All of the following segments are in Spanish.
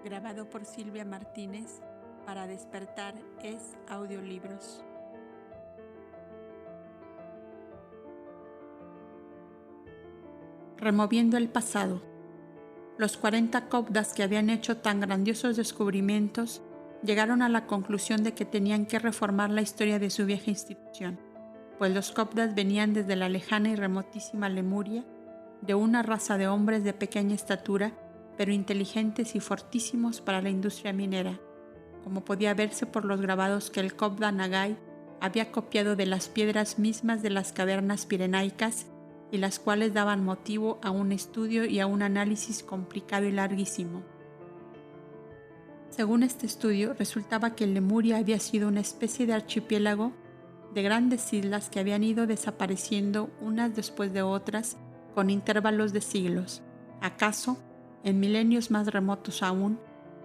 grabado por Silvia Martínez para Despertar es Audiolibros. Removiendo el pasado. Los 40 cobdas que habían hecho tan grandiosos descubrimientos llegaron a la conclusión de que tenían que reformar la historia de su vieja institución, pues los cobdas venían desde la lejana y remotísima Lemuria, de una raza de hombres de pequeña estatura, pero inteligentes y fortísimos para la industria minera, como podía verse por los grabados que el cobda Nagai había copiado de las piedras mismas de las cavernas pirenaicas y las cuales daban motivo a un estudio y a un análisis complicado y larguísimo. Según este estudio, resultaba que Lemuria había sido una especie de archipiélago de grandes islas que habían ido desapareciendo unas después de otras con intervalos de siglos. ¿Acaso, en milenios más remotos aún,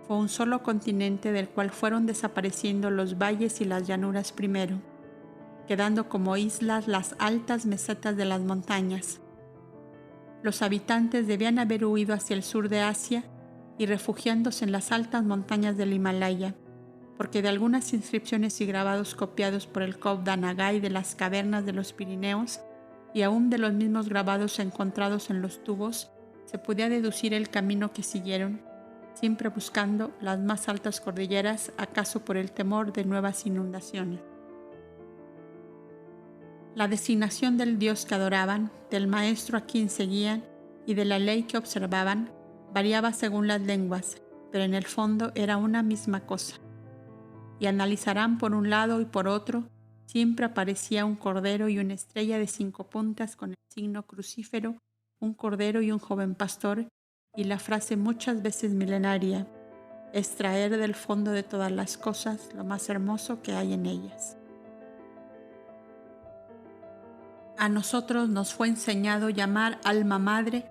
fue un solo continente del cual fueron desapareciendo los valles y las llanuras primero, quedando como islas las altas mesetas de las montañas? Los habitantes debían haber huido hacia el sur de Asia y refugiándose en las altas montañas del Himalaya, porque de algunas inscripciones y grabados copiados por el cobda Nagai de las cavernas de los Pirineos y aún de los mismos grabados encontrados en los tubos, se podía deducir el camino que siguieron, siempre buscando las más altas cordilleras, acaso por el temor de nuevas inundaciones. La designación del dios que adoraban, del maestro a quien seguían y de la ley que observaban variaba según las lenguas, pero en el fondo era una misma cosa. Y analizarán por un lado y por otro, siempre aparecía un cordero y una estrella de 5 puntas con el signo crucífero, un cordero y un joven pastor, y la frase muchas veces milenaria: extraer del fondo de todas las cosas lo más hermoso que hay en ellas. A nosotros nos fue enseñado llamar alma madre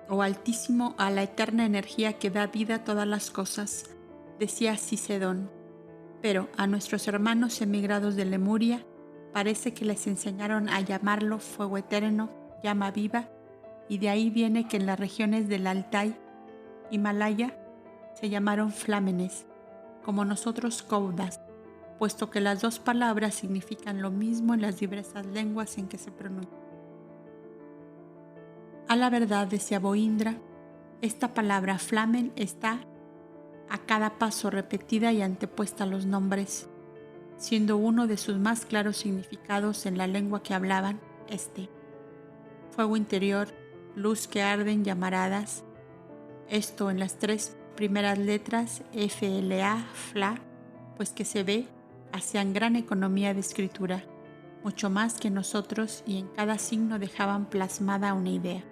o altísimo a la eterna energía que da vida a todas las cosas, decía Cicedón. Pero a nuestros hermanos emigrados de Lemuria parece que les enseñaron a llamarlo fuego eterno, llama viva, y de ahí viene que en las regiones del Altai, Himalaya, se llamaron flámenes, como nosotros caudas, puesto que las dos palabras significan lo mismo en las diversas lenguas en que se pronuncian. A la verdad, decía Boindra, esta palabra flamen está a cada paso repetida y antepuesta a los nombres, siendo uno de sus más claros significados en la lengua que hablaban fuego interior, luz que arde en llamaradas, esto en las 3 primeras letras FLA, FLA, pues que se ve, hacían gran economía de escritura, mucho más que nosotros, y en cada signo dejaban plasmada una idea.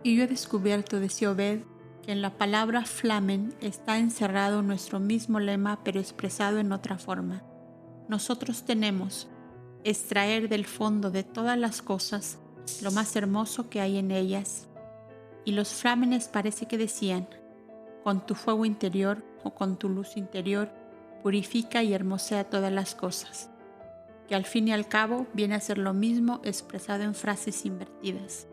Y yo he descubierto, decía Obed, que en la palabra flamen está encerrado nuestro mismo lema, pero expresado en otra forma. Nosotros tenemos extraer del fondo de todas las cosas lo más hermoso que hay en ellas. Y los flámenes parece que decían: con tu fuego interior o con tu luz interior, purifica y hermosea todas las cosas, que al fin y al cabo viene a ser lo mismo expresado en frases invertidas.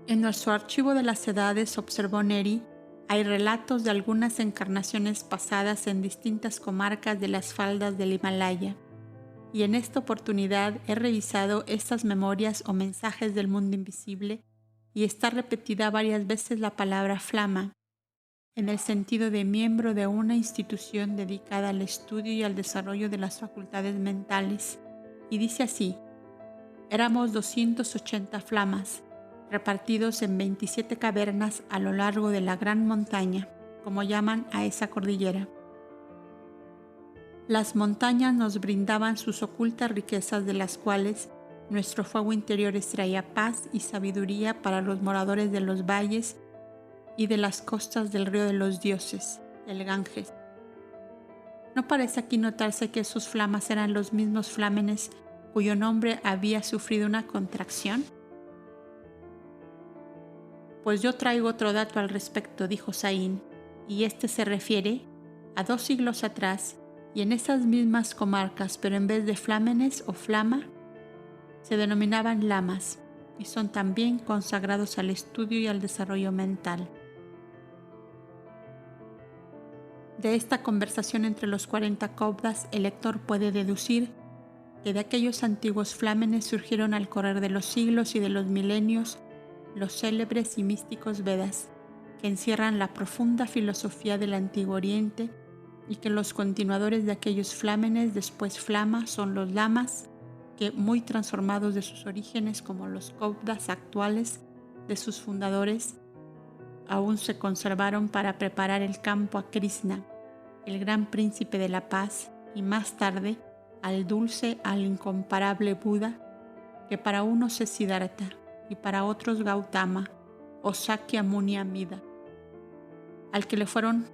En nuestro archivo de las edades, observó Neri, hay relatos de algunas encarnaciones pasadas en distintas comarcas de las faldas del Himalaya, y en esta oportunidad he revisado estas memorias o mensajes del mundo invisible, y está repetida varias veces la palabra flama, en el sentido de miembro de una institución dedicada al estudio y al desarrollo de las facultades mentales, y dice así: éramos 280 flamas, repartidos en 27 cavernas a lo largo de la gran montaña, como llaman a esa cordillera. Las montañas nos brindaban sus ocultas riquezas, de las cuales nuestro fuego interior extraía paz y sabiduría para los moradores de los valles y de las costas del río de los dioses, el Ganges. ¿No parece aquí notarse que sus flamas eran los mismos flámenes cuyo nombre había sufrido una contracción? Pues yo traigo otro dato al respecto, dijo Saín, y este se refiere a 2 siglos atrás, y en esas mismas comarcas, pero en vez de flámenes o flama, se denominaban lamas, y son también consagrados al estudio y al desarrollo mental. De esta conversación entre los 40 Cobdas, el lector puede deducir que de aquellos antiguos flámenes surgieron al correr de los siglos y de los milenios los célebres y místicos Vedas, que encierran la profunda filosofía del Antiguo Oriente, y que los continuadores de aquellos flámenes, después flama, son los lamas, que muy transformados de sus orígenes como los Cobdas actuales de sus fundadores, aún se conservaron para preparar el campo a Krishna, el gran príncipe de la paz, y más tarde al dulce, al incomparable Buda, que para unos es Siddhartha y para otros Gautama o Sakyamuni Amida, al que le fueron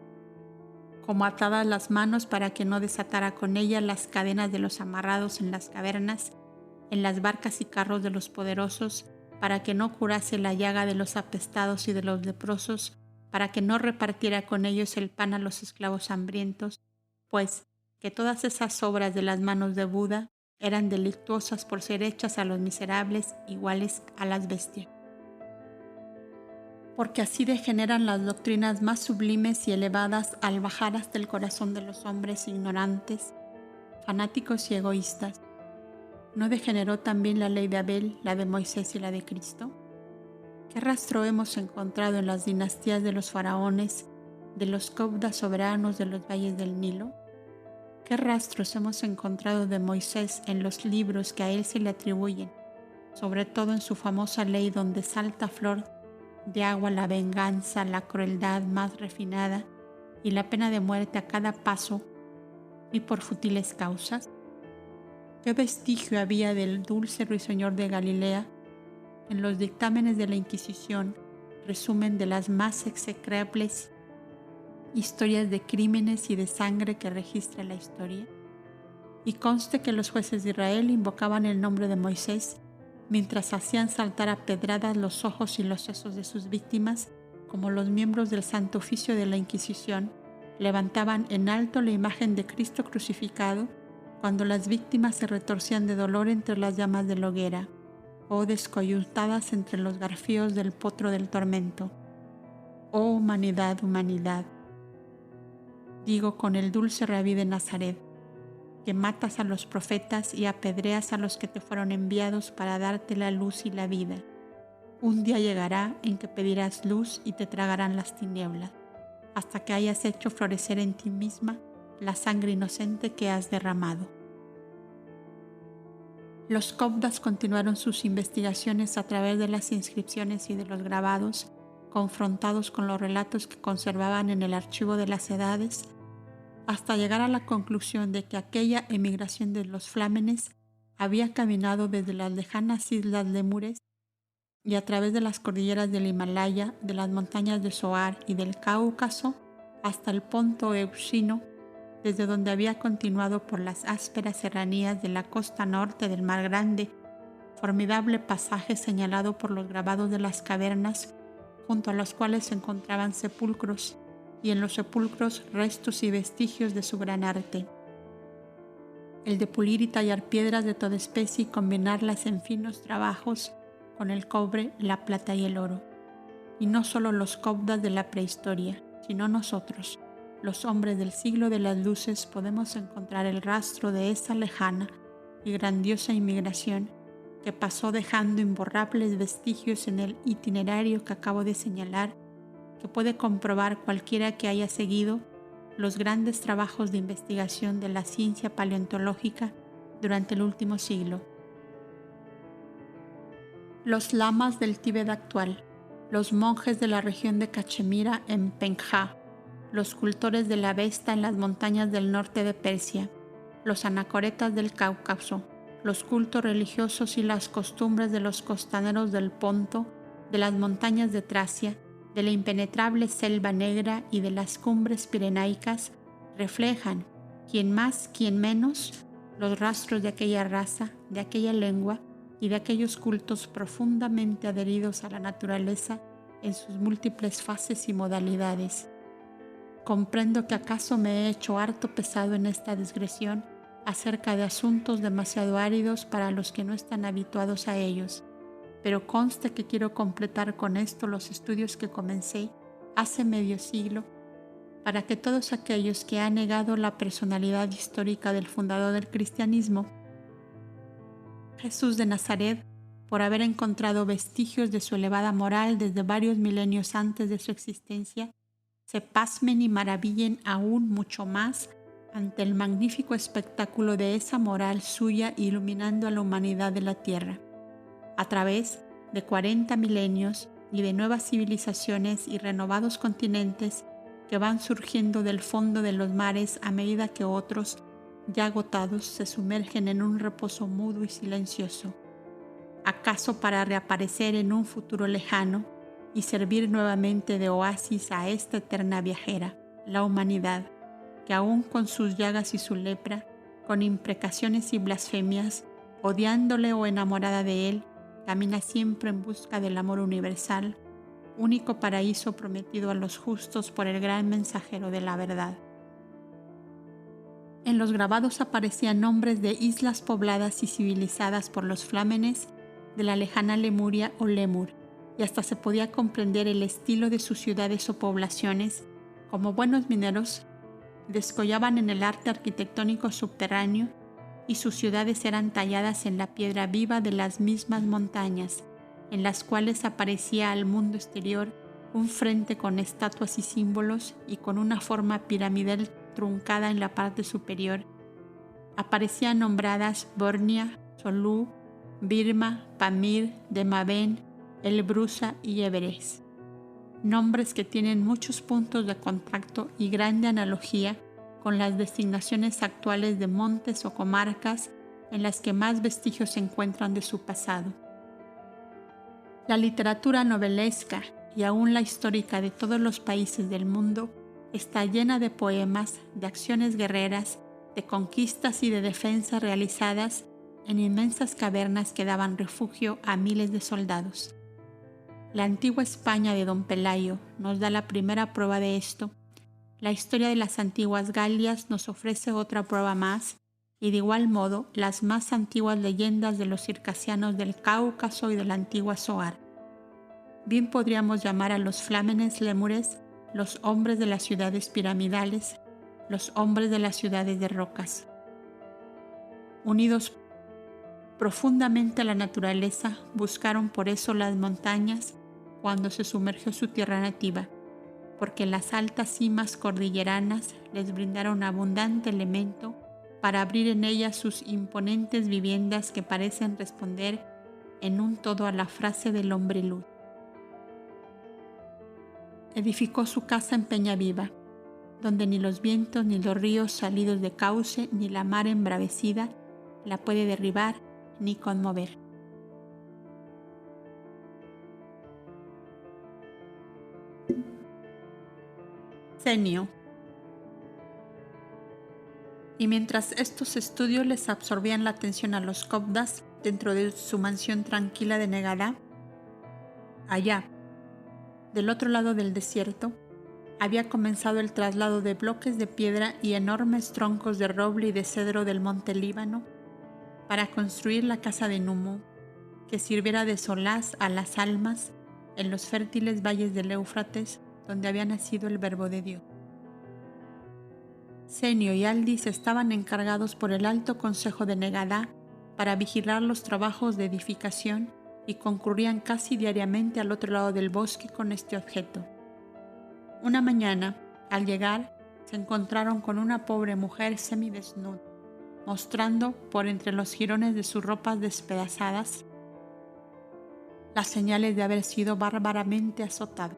como atadas las manos para que no desatara con ellas las cadenas de los amarrados en las cavernas, en las barcas y carros de los poderosos, para que no curase la llaga de los apestados y de los leprosos, para que no repartiera con ellos el pan a los esclavos hambrientos, pues que todas esas obras de las manos de Buda eran delictuosas por ser hechas a los miserables iguales a las bestias. Porque así degeneran las doctrinas más sublimes y elevadas al bajar hasta el corazón de los hombres ignorantes, fanáticos y egoístas. ¿No degeneró también la ley de Abel, la de Moisés y la de Cristo? ¿Qué rastro hemos encontrado en las dinastías de los faraones, de los Cobdas soberanos de los valles del Nilo? ¿Qué rastros hemos encontrado de Moisés en los libros que a él se le atribuyen, sobre todo en su famosa ley donde salta a flor de agua la venganza, la crueldad más refinada y la pena de muerte a cada paso y por futiles causas? ¿Qué vestigio había del dulce ruiseñor de Galilea en los dictámenes de la Inquisición, resumen de las más execrables historias de crímenes y de sangre que registra la historia? Y conste que los jueces de Israel invocaban el nombre de Moisés mientras hacían saltar a pedradas los ojos y los sesos de sus víctimas, como los miembros del Santo Oficio de la Inquisición levantaban en alto la imagen de Cristo crucificado cuando las víctimas se retorcían de dolor entre las llamas de la hoguera o descoyuntadas entre los garfíos del potro del tormento. Oh humanidad, humanidad, digo con el dulce Rabí de Nazaret, que matas a los profetas y apedreas a los que te fueron enviados para darte la luz y la vida. Un día llegará en que pedirás luz y te tragarán las tinieblas, hasta que hayas hecho florecer en ti misma la sangre inocente que has derramado. Los Cobdas continuaron sus investigaciones a través de las inscripciones y de los grabados, confrontados con los relatos que conservaban en el archivo de las edades, hasta llegar a la conclusión de que aquella emigración de los flámenes había caminado desde las lejanas islas Lémures y a través de las cordilleras del Himalaya, de las montañas de Soar y del Cáucaso hasta el Ponto Euxino, desde donde había continuado por las ásperas serranías de la costa norte del Mar Grande, formidable pasaje señalado por los grabados de las cavernas, junto a los cuales se encontraban sepulcros, y en los sepulcros restos y vestigios de su gran arte, el de pulir y tallar piedras de toda especie y combinarlas en finos trabajos con el cobre, la plata y el oro. Y no solo los Cobdas de la prehistoria, sino nosotros, los hombres del siglo de las luces, podemos encontrar el rastro de esa lejana y grandiosa inmigración que pasó dejando imborrables vestigios en el itinerario que acabo de señalar, que puede comprobar cualquiera que haya seguido los grandes trabajos de investigación de la ciencia paleontológica durante el último siglo. Los lamas del Tíbet actual, los monjes de la región de Cachemira en Penja, los cultores de la Vesta en las montañas del norte de Persia, los anacoretas del Cáucaso, los cultos religiosos y las costumbres de los costaneros del Ponto, de las montañas de Tracia, de la impenetrable selva negra y de las cumbres pirenaicas, reflejan, quien más, quien menos, los rastros de aquella raza, de aquella lengua y de aquellos cultos profundamente adheridos a la naturaleza en sus múltiples fases y modalidades. Comprendo que acaso me he hecho harto pesado en esta digresión acerca de asuntos demasiado áridos para los que no están habituados a ellos, pero conste que quiero completar con esto los estudios que comencé hace medio siglo, para que todos aquellos que han negado la personalidad histórica del fundador del cristianismo, Jesús de Nazaret, por haber encontrado vestigios de su elevada moral desde varios milenios antes de su existencia, se pasmen y maravillen aún mucho más ante el magnífico espectáculo de esa moral suya iluminando a la humanidad de la tierra, a través de 40 milenios y de nuevas civilizaciones y renovados continentes que van surgiendo del fondo de los mares a medida que otros, ya agotados, se sumergen en un reposo mudo y silencioso, acaso para reaparecer en un futuro lejano y servir nuevamente de oasis a esta eterna viajera, la humanidad, que aún con sus llagas y su lepra, con imprecaciones y blasfemias, odiándole o enamorada de él, camina siempre en busca del amor universal, único paraíso prometido a los justos por el gran mensajero de la verdad. En los grabados aparecían nombres de islas pobladas y civilizadas por los flámenes de la lejana Lemuria o Lemur, y hasta se podía comprender el estilo de sus ciudades o poblaciones. Como buenos mineros, descollaban en el arte arquitectónico subterráneo y sus ciudades eran talladas en la piedra viva de las mismas montañas, en las cuales aparecía al mundo exterior un frente con estatuas y símbolos y con una forma piramidal truncada en la parte superior. Aparecían nombradas Bornea, Solú, Birma, Pamir, Demaben, Elbrusa y Everest. Nombres que tienen muchos puntos de contacto y grande analogía con las designaciones actuales de montes o comarcas en las que más vestigios se encuentran de su pasado. La literatura novelesca y aún la histórica de todos los países del mundo está llena de poemas, de acciones guerreras, de conquistas y de defensas realizadas en inmensas cavernas que daban refugio a miles de soldados. La antigua España de Don Pelayo nos da la primera prueba de esto. La historia de las antiguas Galias nos ofrece otra prueba más, y de igual modo las más antiguas leyendas de los circasianos del Cáucaso y de la antigua Zoar. Bien podríamos llamar a los flámenes lémures los hombres de las ciudades piramidales, los hombres de las ciudades de rocas. Unidos profundamente a la naturaleza, buscaron por eso las montañas cuando se sumergió su tierra nativa, porque las altas cimas cordilleranas les brindaron abundante elemento para abrir en ellas sus imponentes viviendas que parecen responder en un todo a la frase del hombre luz. Edificó su casa en Peña Viva, donde ni los vientos ni los ríos salidos de cauce ni la mar embravecida la puede derribar ni conmover. Cenio. Y mientras estos estudios les absorbían la atención a los copdas dentro de su mansión tranquila de Negadá, allá, del otro lado del desierto, había comenzado el traslado de bloques de piedra y enormes troncos de roble y de cedro del monte Líbano para construir la casa de Numú, que sirviera de solaz a las almas en los fértiles valles del Éufrates, donde había nacido el Verbo de Dios. Cenio y Aldis estaban encargados por el Alto Consejo de Negadá para vigilar los trabajos de edificación y concurrían casi diariamente al otro lado del bosque con este objeto. Una mañana, al llegar, se encontraron con una pobre mujer semidesnuda, mostrando por entre los jirones de sus ropas despedazadas las señales de haber sido bárbaramente azotada.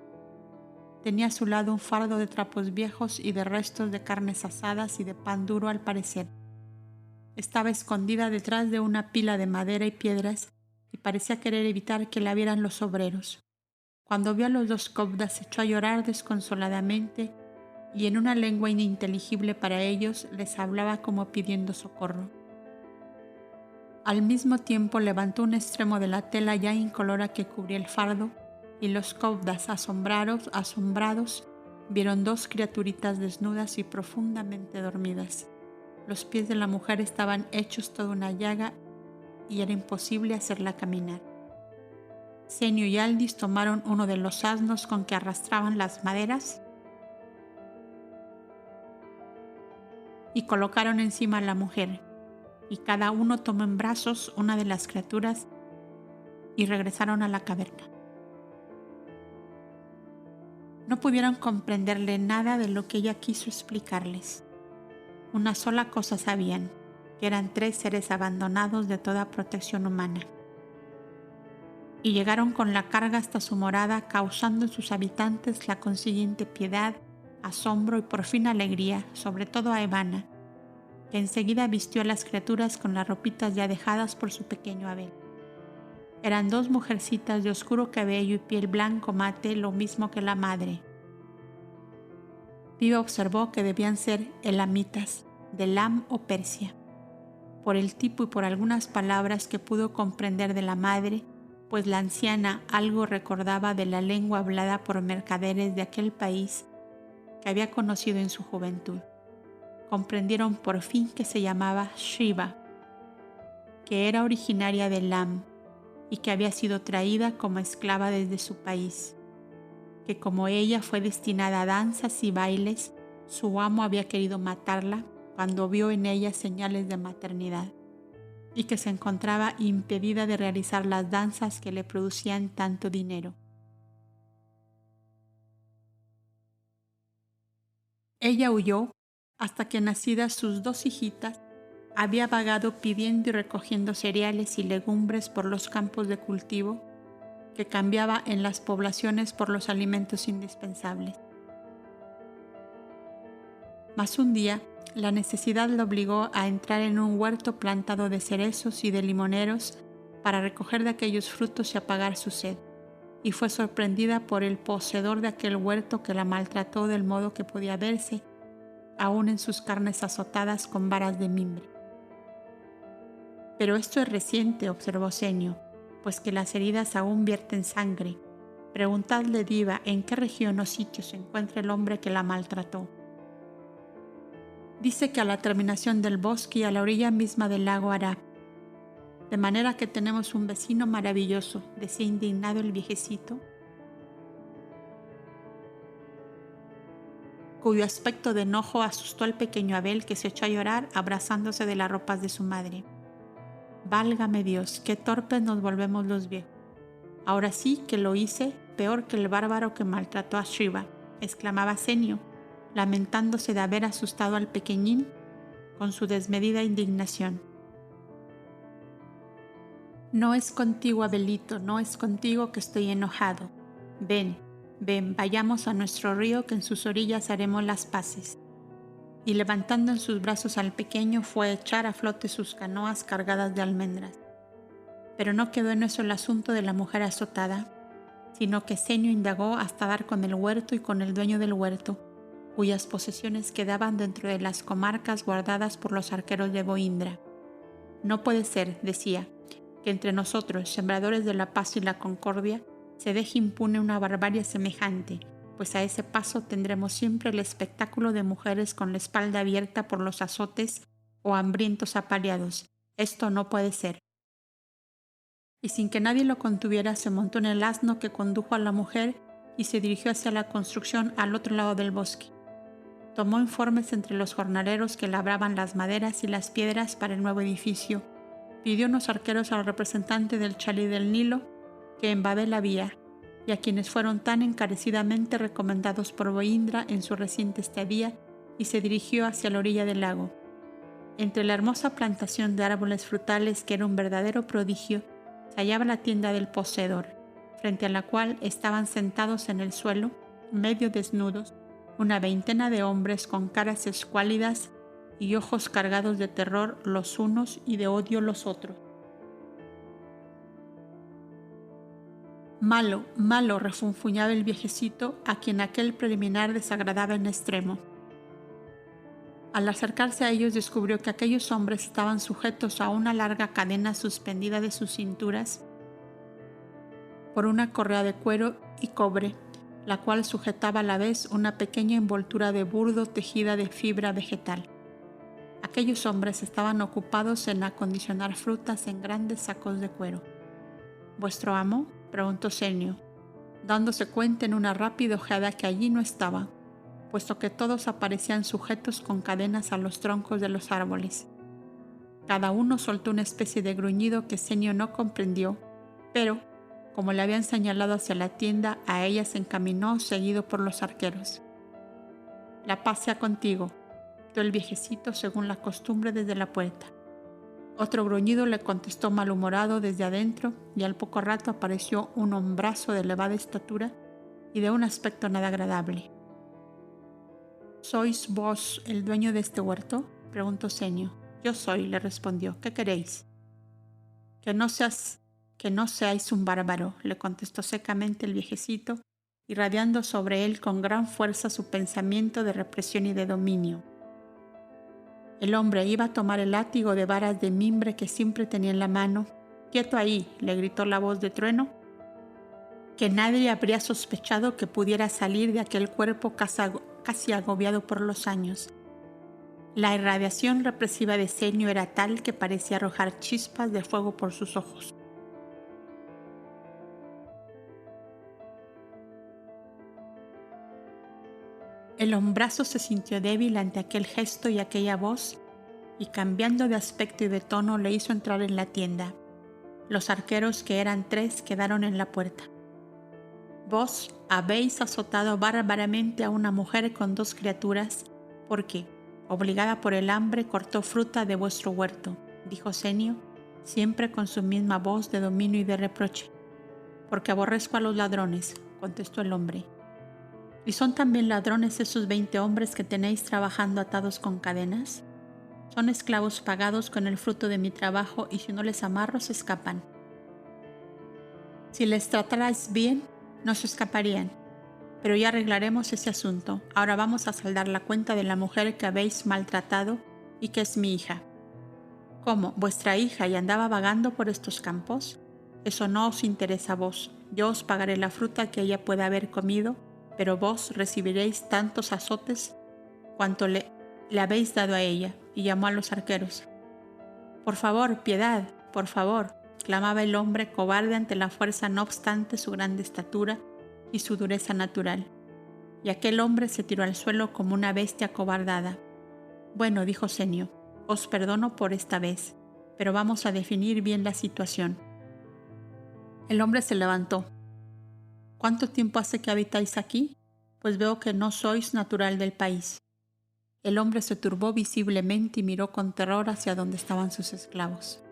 Tenía a su lado un fardo de trapos viejos y de restos de carnes asadas y de pan duro al parecer. Estaba escondida detrás de una pila de madera y piedras y parecía querer evitar que la vieran los obreros. Cuando vio a los dos copdas se echó a llorar desconsoladamente y en una lengua ininteligible para ellos les hablaba como pidiendo socorro. Al mismo tiempo levantó un extremo de la tela ya incolora que cubría el fardo y los copdas, asombrados, vieron dos criaturitas desnudas y profundamente dormidas. Los pies de la mujer estaban hechos toda una llaga y era imposible hacerla caminar. Senio y Aldis tomaron uno de los asnos con que arrastraban las maderas y colocaron encima a la mujer, y cada uno tomó en brazos una de las criaturas y regresaron a la caverna. No pudieron comprenderle nada de lo que ella quiso explicarles. Una sola cosa sabían, que eran 3 seres abandonados de toda protección humana. Y llegaron con la carga hasta su morada, causando en sus habitantes la consiguiente piedad, asombro y por fin alegría, sobre todo a Evanna, que enseguida vistió a las criaturas con las ropitas ya dejadas por su pequeño Abel. Eran 2 mujercitas de oscuro cabello y piel blanco mate, lo mismo que la madre. Viva observó que debían ser elamitas, de Elam o Persia, por el tipo y por algunas palabras que pudo comprender de la madre, pues la anciana algo recordaba de la lengua hablada por mercaderes de aquel país que había conocido en su juventud. Comprendieron por fin que se llamaba Shiva, que era originaria de Elam y que había sido traída como esclava desde su país, que como ella fue destinada a danzas y bailes, su amo había querido matarla cuando vio en ella señales de maternidad, y que se encontraba impedida de realizar las danzas que le producían tanto dinero. Ella huyó hasta que, nacidas sus 2 hijitas, había vagado pidiendo y recogiendo cereales y legumbres por los campos de cultivo que cambiaba en las poblaciones por los alimentos indispensables. Mas un día, la necesidad la obligó a entrar en un huerto plantado de cerezos y de limoneros para recoger de aquellos frutos y apagar su sed, y fue sorprendida por el poseedor de aquel huerto, que la maltrató del modo que podía verse, aún en sus carnes azotadas con varas de mimbre. Pero esto es reciente, observó Senio, pues que las heridas aún vierten sangre. Preguntadle, diva, en qué región o sitio se encuentra el hombre que la maltrató. Dice que a la terminación del bosque y a la orilla misma del lago Arab. De manera que tenemos un vecino maravilloso, decía indignado el viejecito, cuyo aspecto de enojo asustó al pequeño Abel, que se echó a llorar abrazándose de las ropas de su madre. Válgame Dios, qué torpes nos volvemos los viejos. Ahora sí que lo hice peor que el bárbaro que maltrató a Shiva, exclamaba Senio, lamentándose de haber asustado al pequeñín con su desmedida indignación. No es contigo, Abelito, no es contigo que estoy enojado. Ven, ven, vayamos a nuestro río, que en sus orillas haremos las paces. Y levantando en sus brazos al pequeño, fue a echar a flote sus canoas cargadas de almendras. Pero no quedó en eso el asunto de la mujer azotada, sino que Senio indagó hasta dar con el huerto y con el dueño del huerto, cuyas posesiones quedaban dentro de las comarcas guardadas por los arqueros de Boindra. No puede ser, decía, que entre nosotros, sembradores de la paz y la concordia, se deje impune una barbarie semejante, pues a ese paso tendremos siempre el espectáculo de mujeres con la espalda abierta por los azotes o hambrientos apaleados. Esto no puede ser. Y sin que nadie lo contuviera, se montó en el asno que condujo a la mujer y se dirigió hacia la construcción al otro lado del bosque. Tomó informes entre los jornaleros que labraban las maderas y las piedras para el nuevo edificio. Pidió unos arqueros al representante del Chalí del Nilo, que en Babel había, y a quienes fueron tan encarecidamente recomendados por Boindra en su reciente estadía, y se dirigió hacia la orilla del lago. Entre la hermosa plantación de árboles frutales, que era un verdadero prodigio, se hallaba la tienda del poseedor, frente a la cual estaban sentados en el suelo, medio desnudos, una veintena de hombres con caras escuálidas y ojos cargados de terror los unos y de odio los otros. Malo, malo, refunfuñaba el viejecito, a quien aquel preliminar desagradaba en extremo. Al acercarse a ellos, descubrió que aquellos hombres estaban sujetos a una larga cadena suspendida de sus cinturas por una correa de cuero y cobre, la cual sujetaba a la vez una pequeña envoltura de burdo tejida de fibra vegetal. Aquellos hombres estaban ocupados en acondicionar frutas en grandes sacos de cuero. «¿Vuestro amo?», preguntó Senio, dándose cuenta en una rápida ojeada que allí no estaba, puesto que todos aparecían sujetos con cadenas a los troncos de los árboles. Cada uno soltó una especie de gruñido que Senio no comprendió, pero, como le habían señalado hacia la tienda, a ella se encaminó seguido por los arqueros. «La paz sea contigo», gritó el viejecito según la costumbre desde la puerta. Otro gruñido le contestó malhumorado desde adentro, y al poco rato apareció un hombrazo de elevada estatura y de un aspecto nada agradable. «¿Sois vos el dueño de este huerto?», preguntó Senio. «Yo soy», le respondió. «¿Qué queréis?» Que no seáis un bárbaro», le contestó secamente el viejecito, irradiando sobre él con gran fuerza su pensamiento de represión y de dominio. El hombre iba a tomar el látigo de varas de mimbre que siempre tenía en la mano. «¡Quieto ahí!», le gritó la voz de trueno, que nadie habría sospechado que pudiera salir de aquel cuerpo casi agobiado por los años. La irradiación represiva de Senio era tal que parecía arrojar chispas de fuego por sus ojos. El hombrazo se sintió débil ante aquel gesto y aquella voz, y cambiando de aspecto y de tono le hizo entrar en la tienda. Los arqueros, que eran 3, quedaron en la puerta. «Vos habéis azotado bárbaramente a una mujer con 2 criaturas, porque, obligada por el hambre, cortó fruta de vuestro huerto», dijo Senio, siempre con su misma voz de dominio y de reproche. «Porque aborrezco a los ladrones», contestó el hombre. «¿Y son también ladrones esos 20 hombres que tenéis trabajando atados con cadenas? Son esclavos pagados con el fruto de mi trabajo, y si no les amarro se escapan. Si les tratarais bien, no se escaparían. Pero ya arreglaremos ese asunto. Ahora vamos a saldar la cuenta de la mujer que habéis maltratado y que es mi hija». «¿Cómo? ¿Vuestra hija y andaba vagando por estos campos? Eso no os interesa a vos. Yo os pagaré la fruta que ella pueda haber comido, pero vos recibiréis tantos azotes cuanto le habéis dado a ella», y llamó a los arqueros. «Por favor, piedad, por favor», clamaba el hombre, cobarde ante la fuerza no obstante su grande estatura y su dureza natural. Y aquel hombre se tiró al suelo como una bestia acobardada. «Bueno», dijo Senio, «os perdono por esta vez, pero vamos a definir bien la situación». El hombre se levantó. «¿Cuánto tiempo hace que habitáis aquí? Pues veo que no sois natural del país». El hombre se turbó visiblemente y miró con terror hacia donde estaban sus esclavos.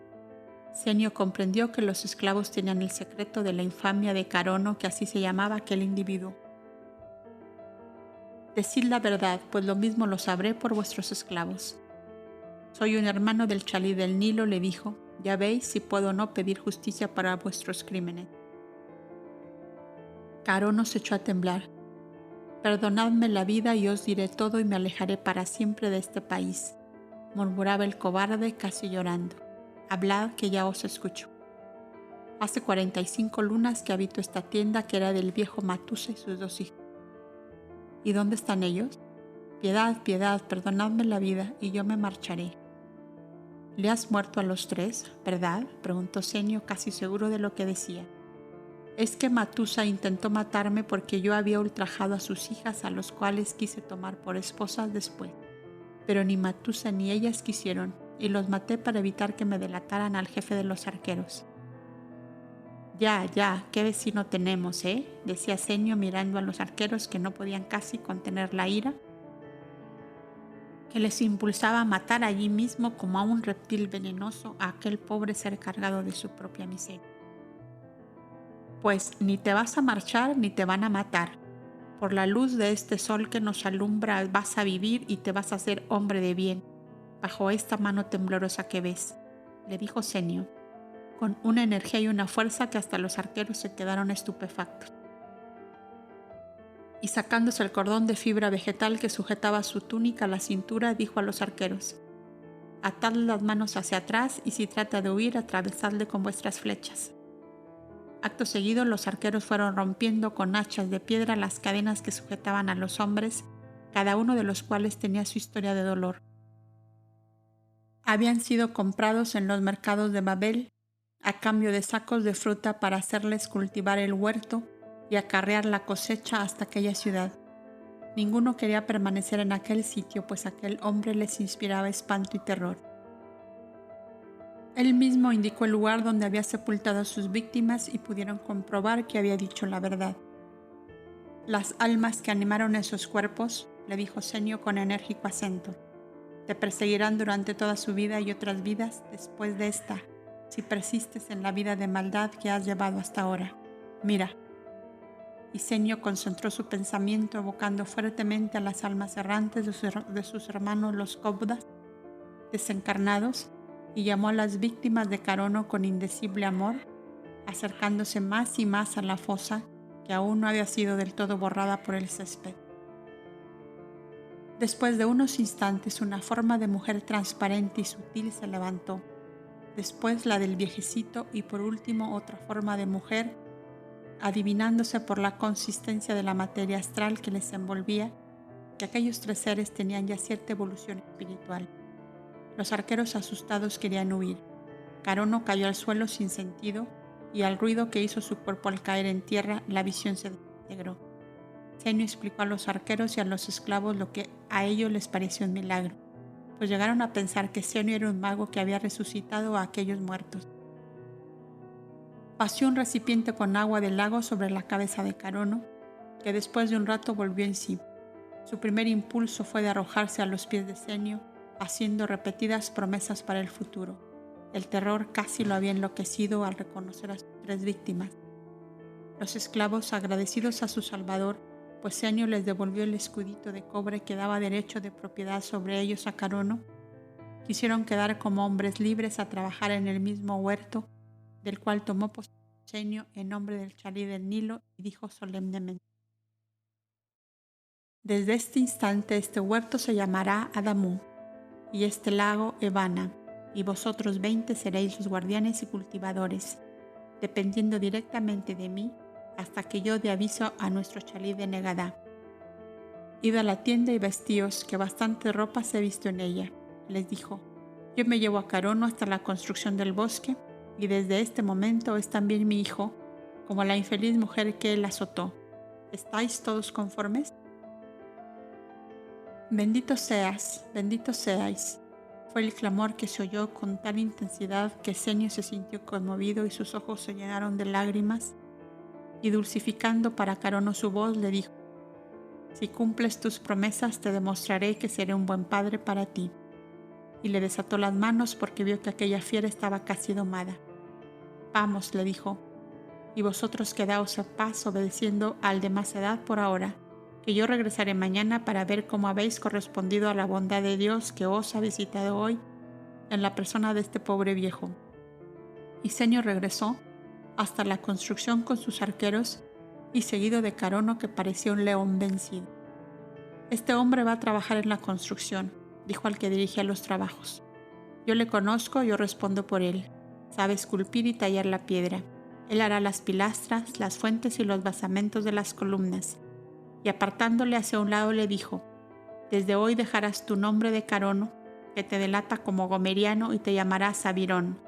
Senio comprendió que los esclavos tenían el secreto de la infamia de Carono, que así se llamaba aquel individuo. «Decid la verdad, pues lo mismo lo sabré por vuestros esclavos». «Soy un hermano del Chalí del Nilo», le dijo. «Ya veis si puedo o no pedir justicia para vuestros crímenes». Carono se echó a temblar. «Perdonadme la vida y os diré todo y me alejaré para siempre de este país», murmuraba el cobarde casi llorando. «Hablad, que ya os escucho. Hace 45 lunas que habito esta tienda, que era del viejo Matusa y sus 2 hijos. ¿Y dónde están ellos? Piedad, piedad, perdonadme la vida y yo me marcharé». «¿Le has muerto a los 3, verdad?», preguntó Senio, casi seguro de lo que decía. «Es que Matusa intentó matarme porque yo había ultrajado a sus hijas, a los cuales quise tomar por esposas después. Pero ni Matusa ni ellas quisieron, y los maté para evitar que me delataran al jefe de los arqueros». «Ya, qué vecino tenemos, decía Senio mirando a los arqueros, que no podían casi contener la ira que les impulsaba a matar allí mismo como a un reptil venenoso a aquel pobre ser cargado de su propia miseria. «Pues ni te vas a marchar ni te van a matar. Por la luz de este sol que nos alumbra vas a vivir y te vas a hacer hombre de bien, bajo esta mano temblorosa que ves», le dijo Senio, con una energía y una fuerza que hasta los arqueros se quedaron estupefactos. Y sacándose el cordón de fibra vegetal que sujetaba su túnica a la cintura, dijo a los arqueros: «Atad las manos hacia atrás y si trata de huir, atravesadle con vuestras flechas». Acto seguido, los arqueros fueron rompiendo con hachas de piedra las cadenas que sujetaban a los hombres, cada uno de los cuales tenía su historia de dolor. Habían sido comprados en los mercados de Babel a cambio de sacos de fruta para hacerles cultivar el huerto y acarrear la cosecha hasta aquella ciudad. Ninguno quería permanecer en aquel sitio, pues aquel hombre les inspiraba espanto y terror. Él mismo indicó el lugar donde había sepultado a sus víctimas y pudieron comprobar que había dicho la verdad. Las almas que animaron esos cuerpos, le dijo Senio con enérgico acento, te perseguirán durante toda su vida y otras vidas después de esta, si persistes en la vida de maldad que has llevado hasta ahora. Mira. Y Senio concentró su pensamiento evocando fuertemente a las almas errantes de sus hermanos los Kobdas desencarnados y llamó a las víctimas de Carono con indecible amor, acercándose más y más a la fosa que aún no había sido del todo borrada por el césped. Después de unos instantes, una forma de mujer transparente y sutil se levantó, después la del viejecito y por último otra forma de mujer, adivinándose por la consistencia de la materia astral que les envolvía que aquellos tres seres tenían ya cierta evolución espiritual. Los arqueros asustados querían huir. Carono cayó al suelo sin sentido y al ruido que hizo su cuerpo al caer en tierra, la visión se desintegró. Senio explicó a los arqueros y a los esclavos lo que a ellos les pareció un milagro, pues llegaron a pensar que Senio era un mago que había resucitado a aquellos muertos. Vació un recipiente con agua del lago sobre la cabeza de Carono, que después de un rato volvió en sí. Su primer impulso fue de arrojarse a los pies de Senio, haciendo repetidas promesas para el futuro. El terror casi lo había enloquecido al reconocer a sus tres víctimas. Los esclavos, agradecidos a su salvador, pues Senio les devolvió el escudito de cobre que daba derecho de propiedad sobre ellos a Carono, quisieron quedar como hombres libres a trabajar en el mismo huerto, del cual tomó posesión Senio en nombre del Chalí del Nilo y dijo solemnemente: desde este instante este huerto se llamará Adamu, y este lago Evana, y vosotros 20 seréis los guardianes y cultivadores, dependiendo directamente de mí, hasta que yo dé aviso a nuestro Chalí de Negadá. Id a la tienda y vestíos, que bastante ropa se ha visto en ella. Les dijo: yo me llevo a Carono hasta la construcción del bosque, y desde este momento es también mi hijo, como la infeliz mujer que él azotó. ¿Estáis todos conformes? Bendito seáis, fue el clamor que se oyó con tal intensidad que Senio se sintió conmovido y sus ojos se llenaron de lágrimas, y dulcificando para Carono su voz le dijo: si cumples tus promesas te demostraré que seré un buen padre para ti. Y le desató las manos porque vio que aquella fiera estaba casi domada. Vamos, le dijo, y vosotros quedaos en paz obedeciendo al de más edad por ahora, que yo regresaré mañana para ver cómo habéis correspondido a la bondad de Dios que os ha visitado hoy en la persona de este pobre viejo. Y Senio regresó hasta la construcción con sus arqueros y seguido de Carono, que parecía un león vencido. Este hombre va a trabajar en la construcción, dijo al que dirigía los trabajos. Yo le conozco, yo respondo por él. Sabe esculpir y tallar la piedra. Él hará las pilastras, las fuentes y los basamentos de las columnas. Y apartándole hacia un lado le dijo: desde hoy dejarás tu nombre de Carono, que te delata como gomeriano, y te llamarás Sabirón,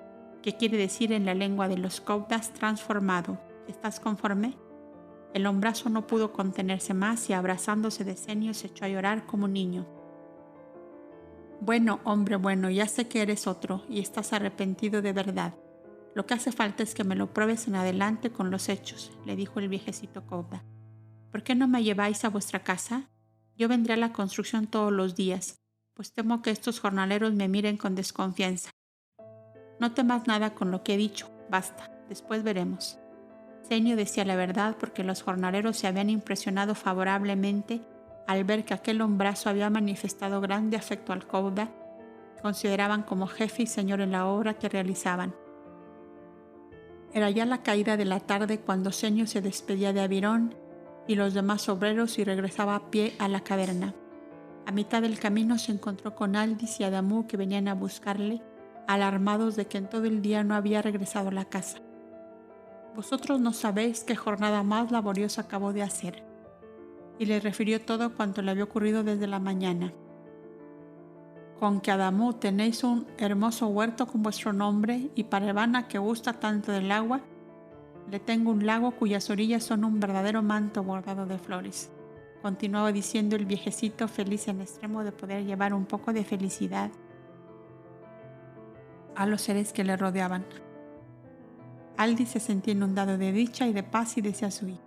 que quiere decir en la lengua de los Kobdas transformado. ¿Estás conforme? El hombrazo no pudo contenerse más y abrazándose de Senio se echó a llorar como un niño. Bueno, hombre bueno, ya sé que eres otro y estás arrepentido de verdad. Lo que hace falta es que me lo pruebes en adelante con los hechos, le dijo el viejecito Kobda. ¿Por qué no me lleváis a vuestra casa? Yo vendré a la construcción todos los días, pues temo que estos jornaleros me miren con desconfianza. No temas nada con lo que he dicho, basta, después veremos. Senio decía la verdad porque los jornaleros se habían impresionado favorablemente al ver que aquel hombrazo había manifestado grande afecto al Kobda, que consideraban como jefe y señor en la obra que realizaban. Era ya la caída de la tarde cuando Senio se despedía de Abirón y los demás obreros y regresaba a pie a la caverna. A mitad del camino se encontró con Aldis y Adamu, que venían a buscarle, alarmados de que en todo el día no había regresado a la casa. Vosotros no sabéis qué jornada más laboriosa acabó de hacer. Y le refirió todo cuanto le había ocurrido desde la mañana. con que Adamú tenéis un hermoso huerto con vuestro nombre, y para Evana, que gusta tanto del agua, le tengo un lago cuyas orillas son un verdadero manto bordado de flores. Continuaba diciendo el viejecito, feliz en extremo de poder llevar un poco de felicidad a los seres que le rodeaban. Aldis se sentía inundado de dicha y de paz y decía a su hijo: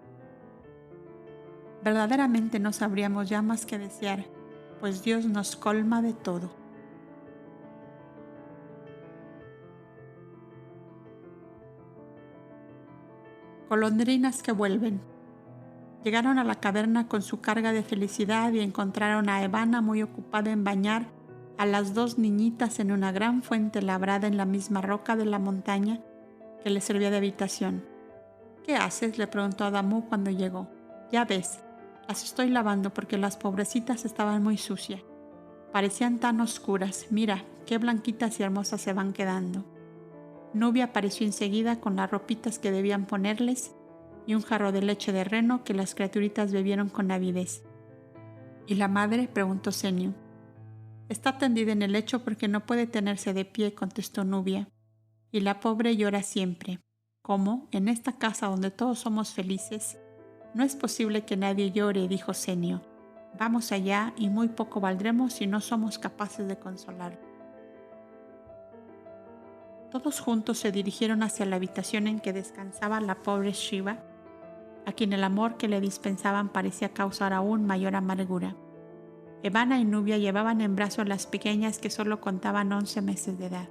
verdaderamente no sabríamos ya más que desear, pues Dios nos colma de todo. Golondrinas que vuelven. Llegaron a la caverna con su carga de felicidad y encontraron a Evana muy ocupada en bañar a las dos niñitas en una gran fuente labrada en la misma roca de la montaña que le servía de habitación. ¿Qué haces?, le preguntó Adamú cuando llegó. Ya ves, las estoy lavando porque las pobrecitas estaban muy sucias. Parecían tan oscuras. Mira, qué blanquitas y hermosas se van quedando. Nubia apareció enseguida con las ropitas que debían ponerles y un jarro de leche de reno que las criaturitas bebieron con avidez. ¿Y la madre?, preguntó Senio. Está tendida en el lecho porque no puede tenerse de pie, contestó Nubia. Y la pobre llora siempre. ¿Cómo? En esta casa donde todos somos felices. No es posible que nadie llore, dijo Senio. Vamos allá y muy poco valdremos si no somos capaces de consolarlo. Todos juntos se dirigieron hacia la habitación en que descansaba la pobre Shiva, a quien el amor que le dispensaban parecía causar aún mayor amargura. Evana y Nubia llevaban en brazos a las pequeñas que solo contaban 11 meses de edad.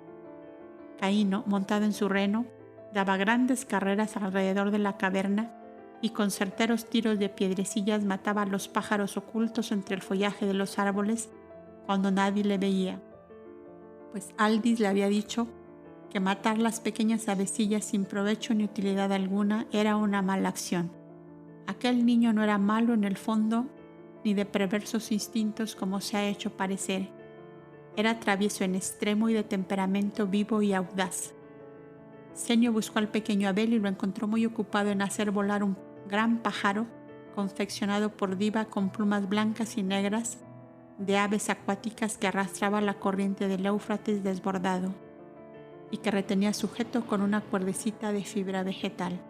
Caíno, montado en su reno, daba grandes carreras alrededor de la caverna y con certeros tiros de piedrecillas mataba a los pájaros ocultos entre el follaje de los árboles cuando nadie le veía, pues Aldis le había dicho que matar las pequeñas avecillas sin provecho ni utilidad alguna era una mala acción. Aquel niño no era malo en el fondo ni de perversos instintos como se ha hecho parecer. Era travieso en extremo y de temperamento vivo y audaz. Senio buscó al pequeño Abel y lo encontró muy ocupado en hacer volar un gran pájaro confeccionado por Diva con plumas blancas y negras de aves acuáticas que arrastraba la corriente del Éufrates desbordado y que retenía sujeto con una cuerdecita de fibra vegetal.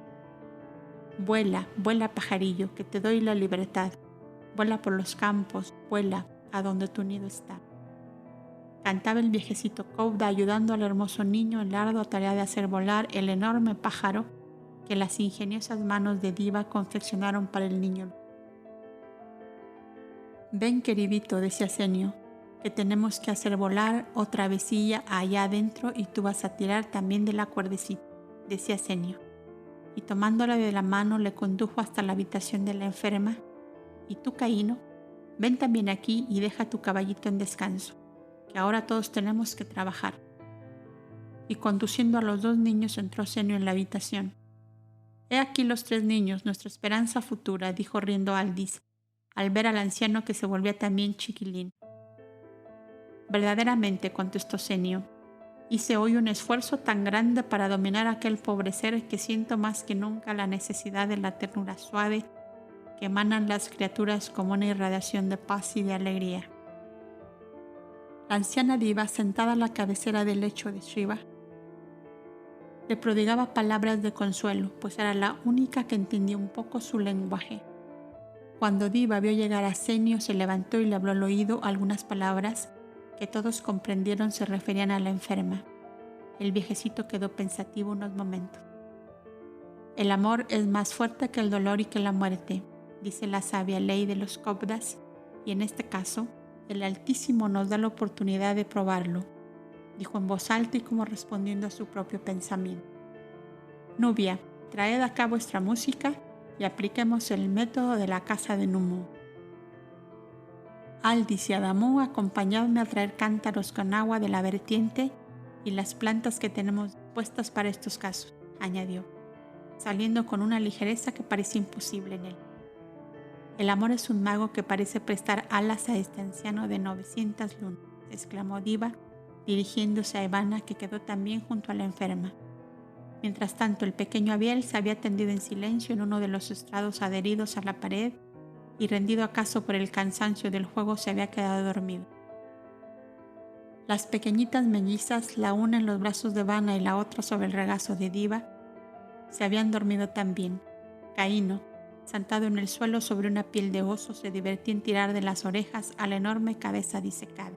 Vuela, vuela pajarillo, que te doy la libertad. Vuela por los campos, vuela a donde tu nido está. Cantaba el viejecito Kouda ayudando al hermoso niño en la ardua tarea de hacer volar el enorme pájaro que las ingeniosas manos de Diva confeccionaron para el niño. Ven, queridito, decía Senio, que tenemos que hacer volar otra avecilla allá adentro y tú vas a tirar también de la cuerdecita, decía Senio. Y tomándola de la mano le condujo hasta la habitación de la enferma. Y tú, Caíno, ven también aquí y deja tu caballito en descanso, que ahora todos tenemos que trabajar. Y conduciendo a los dos niños entró Senio en la habitación. He aquí los 3 niños, nuestra esperanza futura, dijo riendo Aldis, al ver al anciano que se volvía también chiquilín. Verdaderamente, contestó Senio, hice hoy un esfuerzo tan grande para dominar a aquel pobre ser que siento más que nunca la necesidad de la ternura suave que emanan las criaturas como una irradiación de paz y de alegría. La anciana Diva, sentada a la cabecera del lecho de Shiva, le prodigaba palabras de consuelo, pues era la única que entendía un poco su lenguaje. Cuando Diva vio llegar a Senio, se levantó y le habló al oído algunas palabras que todos comprendieron se referían a la enferma. El viejecito quedó pensativo unos momentos. El amor es más fuerte que el dolor y que la muerte, dice la sabia ley de los Koudas, y en este caso, el Altísimo nos da la oportunidad de probarlo, dijo en voz alta y como respondiendo a su propio pensamiento. Nubia, traed acá vuestra música y apliquemos el método de la casa de Numú. Aldis y Adamú, acompañadme a traer cántaros con agua de la vertiente y las plantas que tenemos puestas para estos casos, añadió, saliendo con una ligereza que parecía imposible en él. El amor es un mago que parece prestar alas a este anciano de 900 lunas, exclamó Diva, dirigiéndose a Evana, que quedó también junto a la enferma. Mientras tanto, el pequeño Abiel se había tendido en silencio en uno de los estrados adheridos a la pared y, rendido acaso por el cansancio del juego, se había quedado dormido. Las pequeñitas mellizas, la una en los brazos de Vana y la otra sobre el regazo de Diva, se habían dormido también. Caíno, sentado en el suelo sobre una piel de oso, se divertía en tirar de las orejas a la enorme cabeza disecada.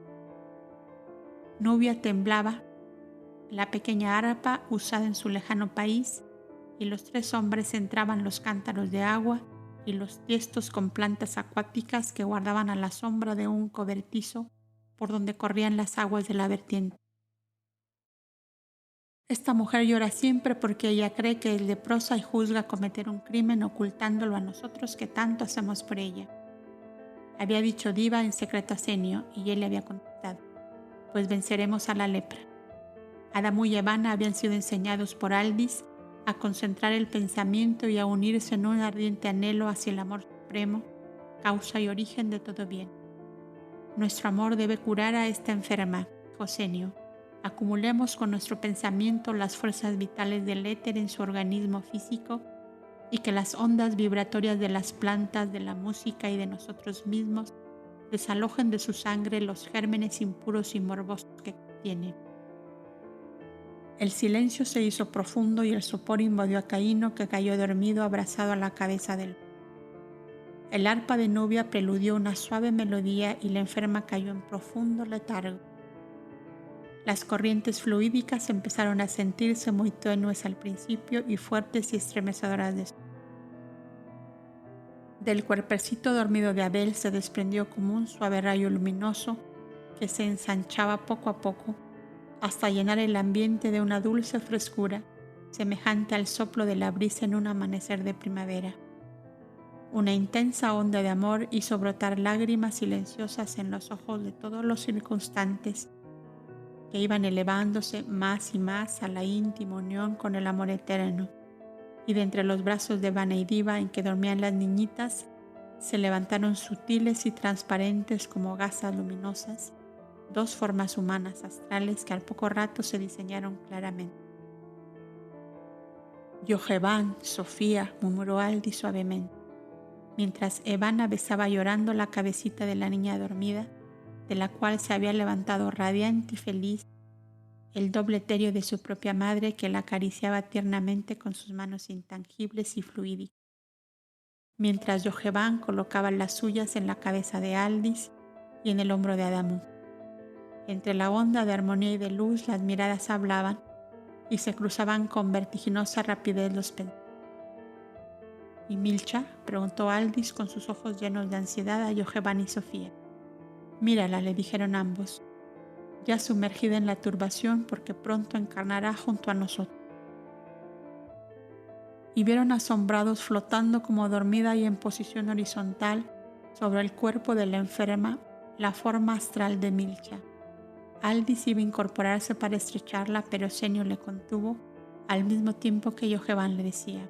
Nubia temblaba la pequeña arpa usada en su lejano país, y los tres hombres entraban los cántaros de agua y los tiestos con plantas acuáticas que guardaban a la sombra de un cobertizo por donde corrían las aguas de la vertiente. Esta mujer llora siempre porque ella cree que es leprosa y juzga cometer un crimen ocultándolo a nosotros que tanto hacemos por ella. Había dicho Diva en secreto a Senio, y él le había contestado: pues venceremos a la lepra. Adamu y Evanna habían sido enseñados por Aldis a concentrar el pensamiento y a unirse en un ardiente anhelo hacia el amor supremo, causa y origen de todo bien. Nuestro amor debe curar a esta enferma, dijo Senio. Acumulemos con nuestro pensamiento las fuerzas vitales del éter en su organismo físico, y que las ondas vibratorias de las plantas, de la música y de nosotros mismos desalojen de su sangre los gérmenes impuros y morbosos que contiene. El silencio se hizo profundo y el sopor invadió a Caíno, que cayó dormido abrazado a la cabeza del... El arpa de Nubia preludió una suave melodía y la enferma cayó en profundo letargo. Las corrientes fluídicas empezaron a sentirse muy tenues al principio y fuertes y estremecedoras después. Del cuerpecito dormido de Abel se desprendió como un suave rayo luminoso que se ensanchaba poco a poco hasta llenar el ambiente de una dulce frescura, semejante al soplo de la brisa en un amanecer de primavera. Una intensa onda de amor hizo brotar lágrimas silenciosas en los ojos de todos los circunstantes, que iban elevándose más y más a la íntima unión con el amor eterno, y de entre los brazos de Vana y Diva en que dormían las niñitas se levantaron sutiles y transparentes como gasas luminosas, dos formas humanas astrales que al poco rato se diseñaron claramente. Yoheván, Sofía, murmuró Aldis suavemente, mientras Evanna besaba llorando la cabecita de la niña dormida, de la cual se había levantado radiante y feliz el doble etéreo de su propia madre, que la acariciaba tiernamente con sus manos intangibles y fluídicas, mientras Yoheván colocaba las suyas en la cabeza de Aldis y en el hombro de Adamu. Entre la onda de armonía y de luz las miradas hablaban y se cruzaban con vertiginosa rapidez los pensamientos. ¿Y Milcha?, preguntó Aldis con sus ojos llenos de ansiedad a Yoheván y Sofía. Mírala, le dijeron ambos, ya sumergida en la turbación porque pronto encarnará junto a nosotros. Y vieron asombrados flotando como dormida y en posición horizontal sobre el cuerpo de la enferma la forma astral de Milcha. Aldis iba a incorporarse para estrecharla, pero Senio le contuvo, al mismo tiempo que Yoheván le decía: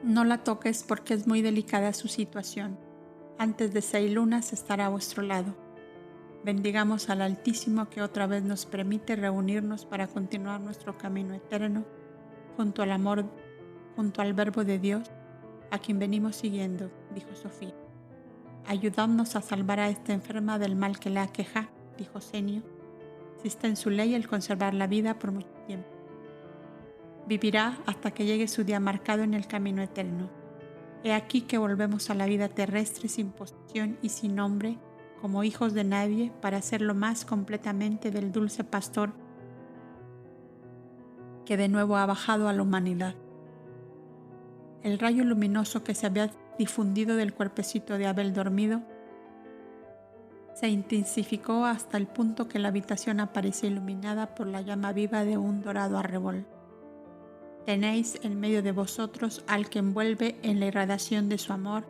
no la toques porque es muy delicada su situación. Antes de 6 lunas estará a vuestro lado. Bendigamos al Altísimo que otra vez nos permite reunirnos para continuar nuestro camino eterno junto al amor, junto al Verbo de Dios, a quien venimos siguiendo, dijo Sofía. Ayudadnos a salvar a esta enferma del mal que la aqueja, dijo Senio, si está en su ley el conservar la vida por mucho tiempo. Vivirá hasta que llegue su día marcado en el camino eterno. He aquí que volvemos a la vida terrestre sin posesión y sin nombre, como hijos de nadie, para hacerlo más completamente del dulce pastor que de nuevo ha bajado a la humanidad. El rayo luminoso que se había difundido del cuerpecito de Abel dormido se intensificó hasta el punto que la habitación aparecía iluminada por la llama viva de un dorado arrebol. Tenéis en medio de vosotros al que envuelve en la irradiación de su amor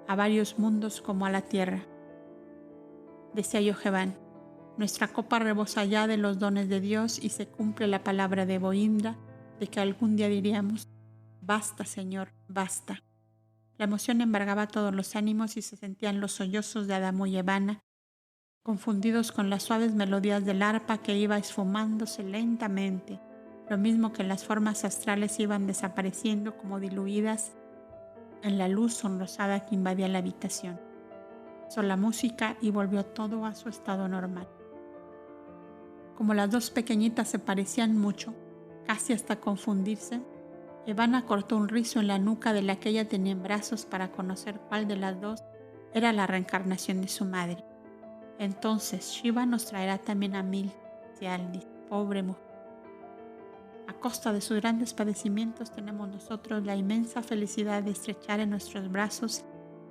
a varios mundos como a la tierra. Decía Yoheván, nuestra copa rebosa ya de los dones de Dios y se cumple la palabra de Boindra de que algún día diríamos: basta, Señor, basta. La emoción embargaba todos los ánimos y se sentían los sollozos de Adamu y Evanna, confundidos con las suaves melodías del arpa que iba esfumándose lentamente, lo mismo que las formas astrales iban desapareciendo como diluidas en la luz sonrosada que invadía la habitación. Cesó la música y volvió todo a su estado normal. Como las dos pequeñitas se parecían mucho, casi hasta confundirse, Ivana cortó un rizo en la nuca de la que ella tenía en brazos para conocer cuál de las dos era la reencarnación de su madre. Entonces Shiva nos traerá también a Mil, decía Aldis, pobre mujer. A costa de sus grandes padecimientos tenemos nosotros la inmensa felicidad de estrechar en nuestros brazos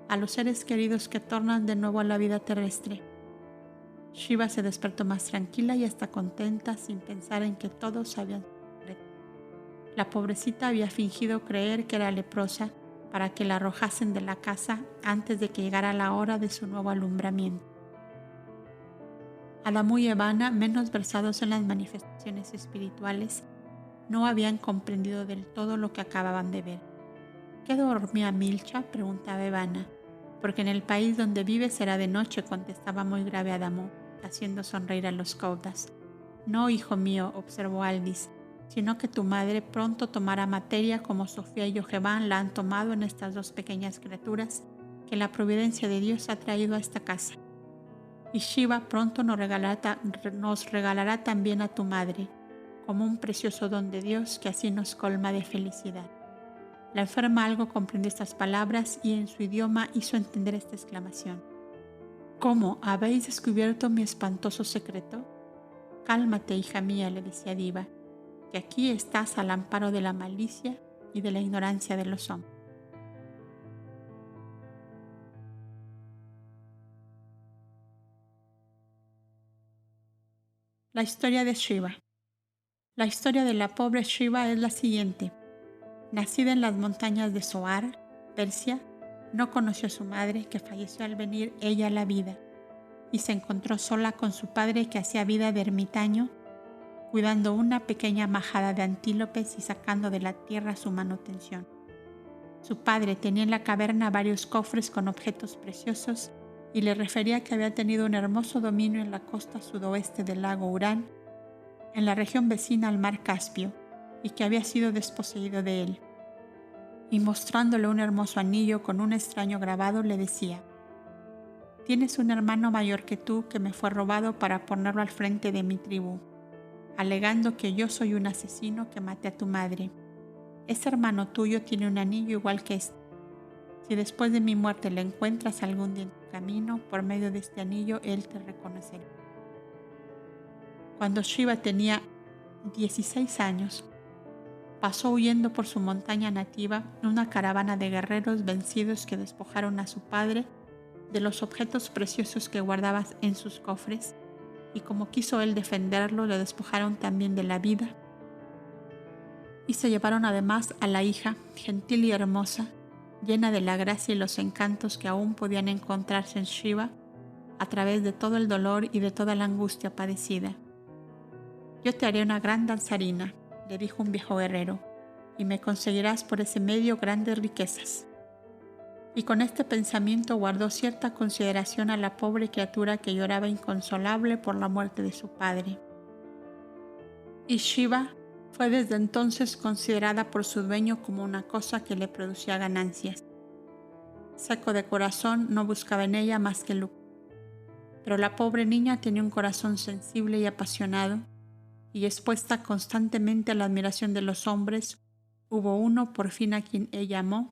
a los seres queridos que tornan de nuevo a la vida terrestre. Shiva se despertó más tranquila y hasta contenta sin pensar en que todos habían muerto. La pobrecita había fingido creer que era leprosa para que la arrojasen de la casa antes de que llegara la hora de su nuevo alumbramiento. Adamu y Ivana, menos versados en las manifestaciones espirituales, no habían comprendido del todo lo que acababan de ver. ¿Qué dormía Milcha?, preguntaba Ivana. Porque en el país donde vive será de noche, contestaba muy grave Adamu, haciendo sonreír a los Caudas. No, hijo mío, observó Aldis, sino que tu madre pronto tomará materia como Sofía y Yoheván la han tomado en estas dos pequeñas criaturas que la providencia de Dios ha traído a esta casa. Y Shiva pronto nos regalará también a tu madre, como un precioso don de Dios que así nos colma de felicidad. La enferma algo comprendió estas palabras y en su idioma hizo entender esta exclamación. ¿Cómo? ¿Habéis descubierto mi espantoso secreto? Cálmate, hija mía, le decía Diva, que aquí estás al amparo de la malicia y de la ignorancia de los hombres. La historia de Shiva. La historia de la pobre Shiva es la siguiente. Nacida en las montañas de Zoar, Persia, no conoció a su madre, que falleció al venir ella a la vida, y se encontró sola con su padre, que hacía vida de ermitaño, cuidando una pequeña majada de antílopes y sacando de la tierra su manutención. Su padre tenía en la caverna varios cofres con objetos preciosos y le refería que había tenido un hermoso dominio en la costa sudoeste del lago Urán, en la región vecina al mar Caspio, y que había sido desposeído de él. Y mostrándole un hermoso anillo con un extraño grabado, le decía: «Tienes un hermano mayor que tú que me fue robado para ponerlo al frente de mi tribu, alegando que yo soy un asesino que maté a tu madre. Ese hermano tuyo tiene un anillo igual que este. Si después de mi muerte le encuentras algún día en tu camino, por medio de este anillo él te reconocerá». Cuando Shiva tenía 16 años, pasó huyendo por su montaña nativa una caravana de guerreros vencidos que despojaron a su padre de los objetos preciosos que guardaba en sus cofres, y como quiso él defenderlo, le despojaron también de la vida, y se llevaron además a la hija, gentil y hermosa, llena de la gracia y los encantos que aún podían encontrarse en Shiva a través de todo el dolor y de toda la angustia padecida. «Yo te haré una gran danzarina», le dijo un viejo guerrero, «y me conseguirás por ese medio grandes riquezas». Y con este pensamiento guardó cierta consideración a la pobre criatura que lloraba inconsolable por la muerte de su padre. Y Shiva fue desde entonces considerada por su dueño como una cosa que le producía ganancias. Seco de corazón, no buscaba en ella más que lucro. Pero la pobre niña tenía un corazón sensible y apasionado, y expuesta constantemente a la admiración de los hombres, hubo uno por fin a quien ella amó,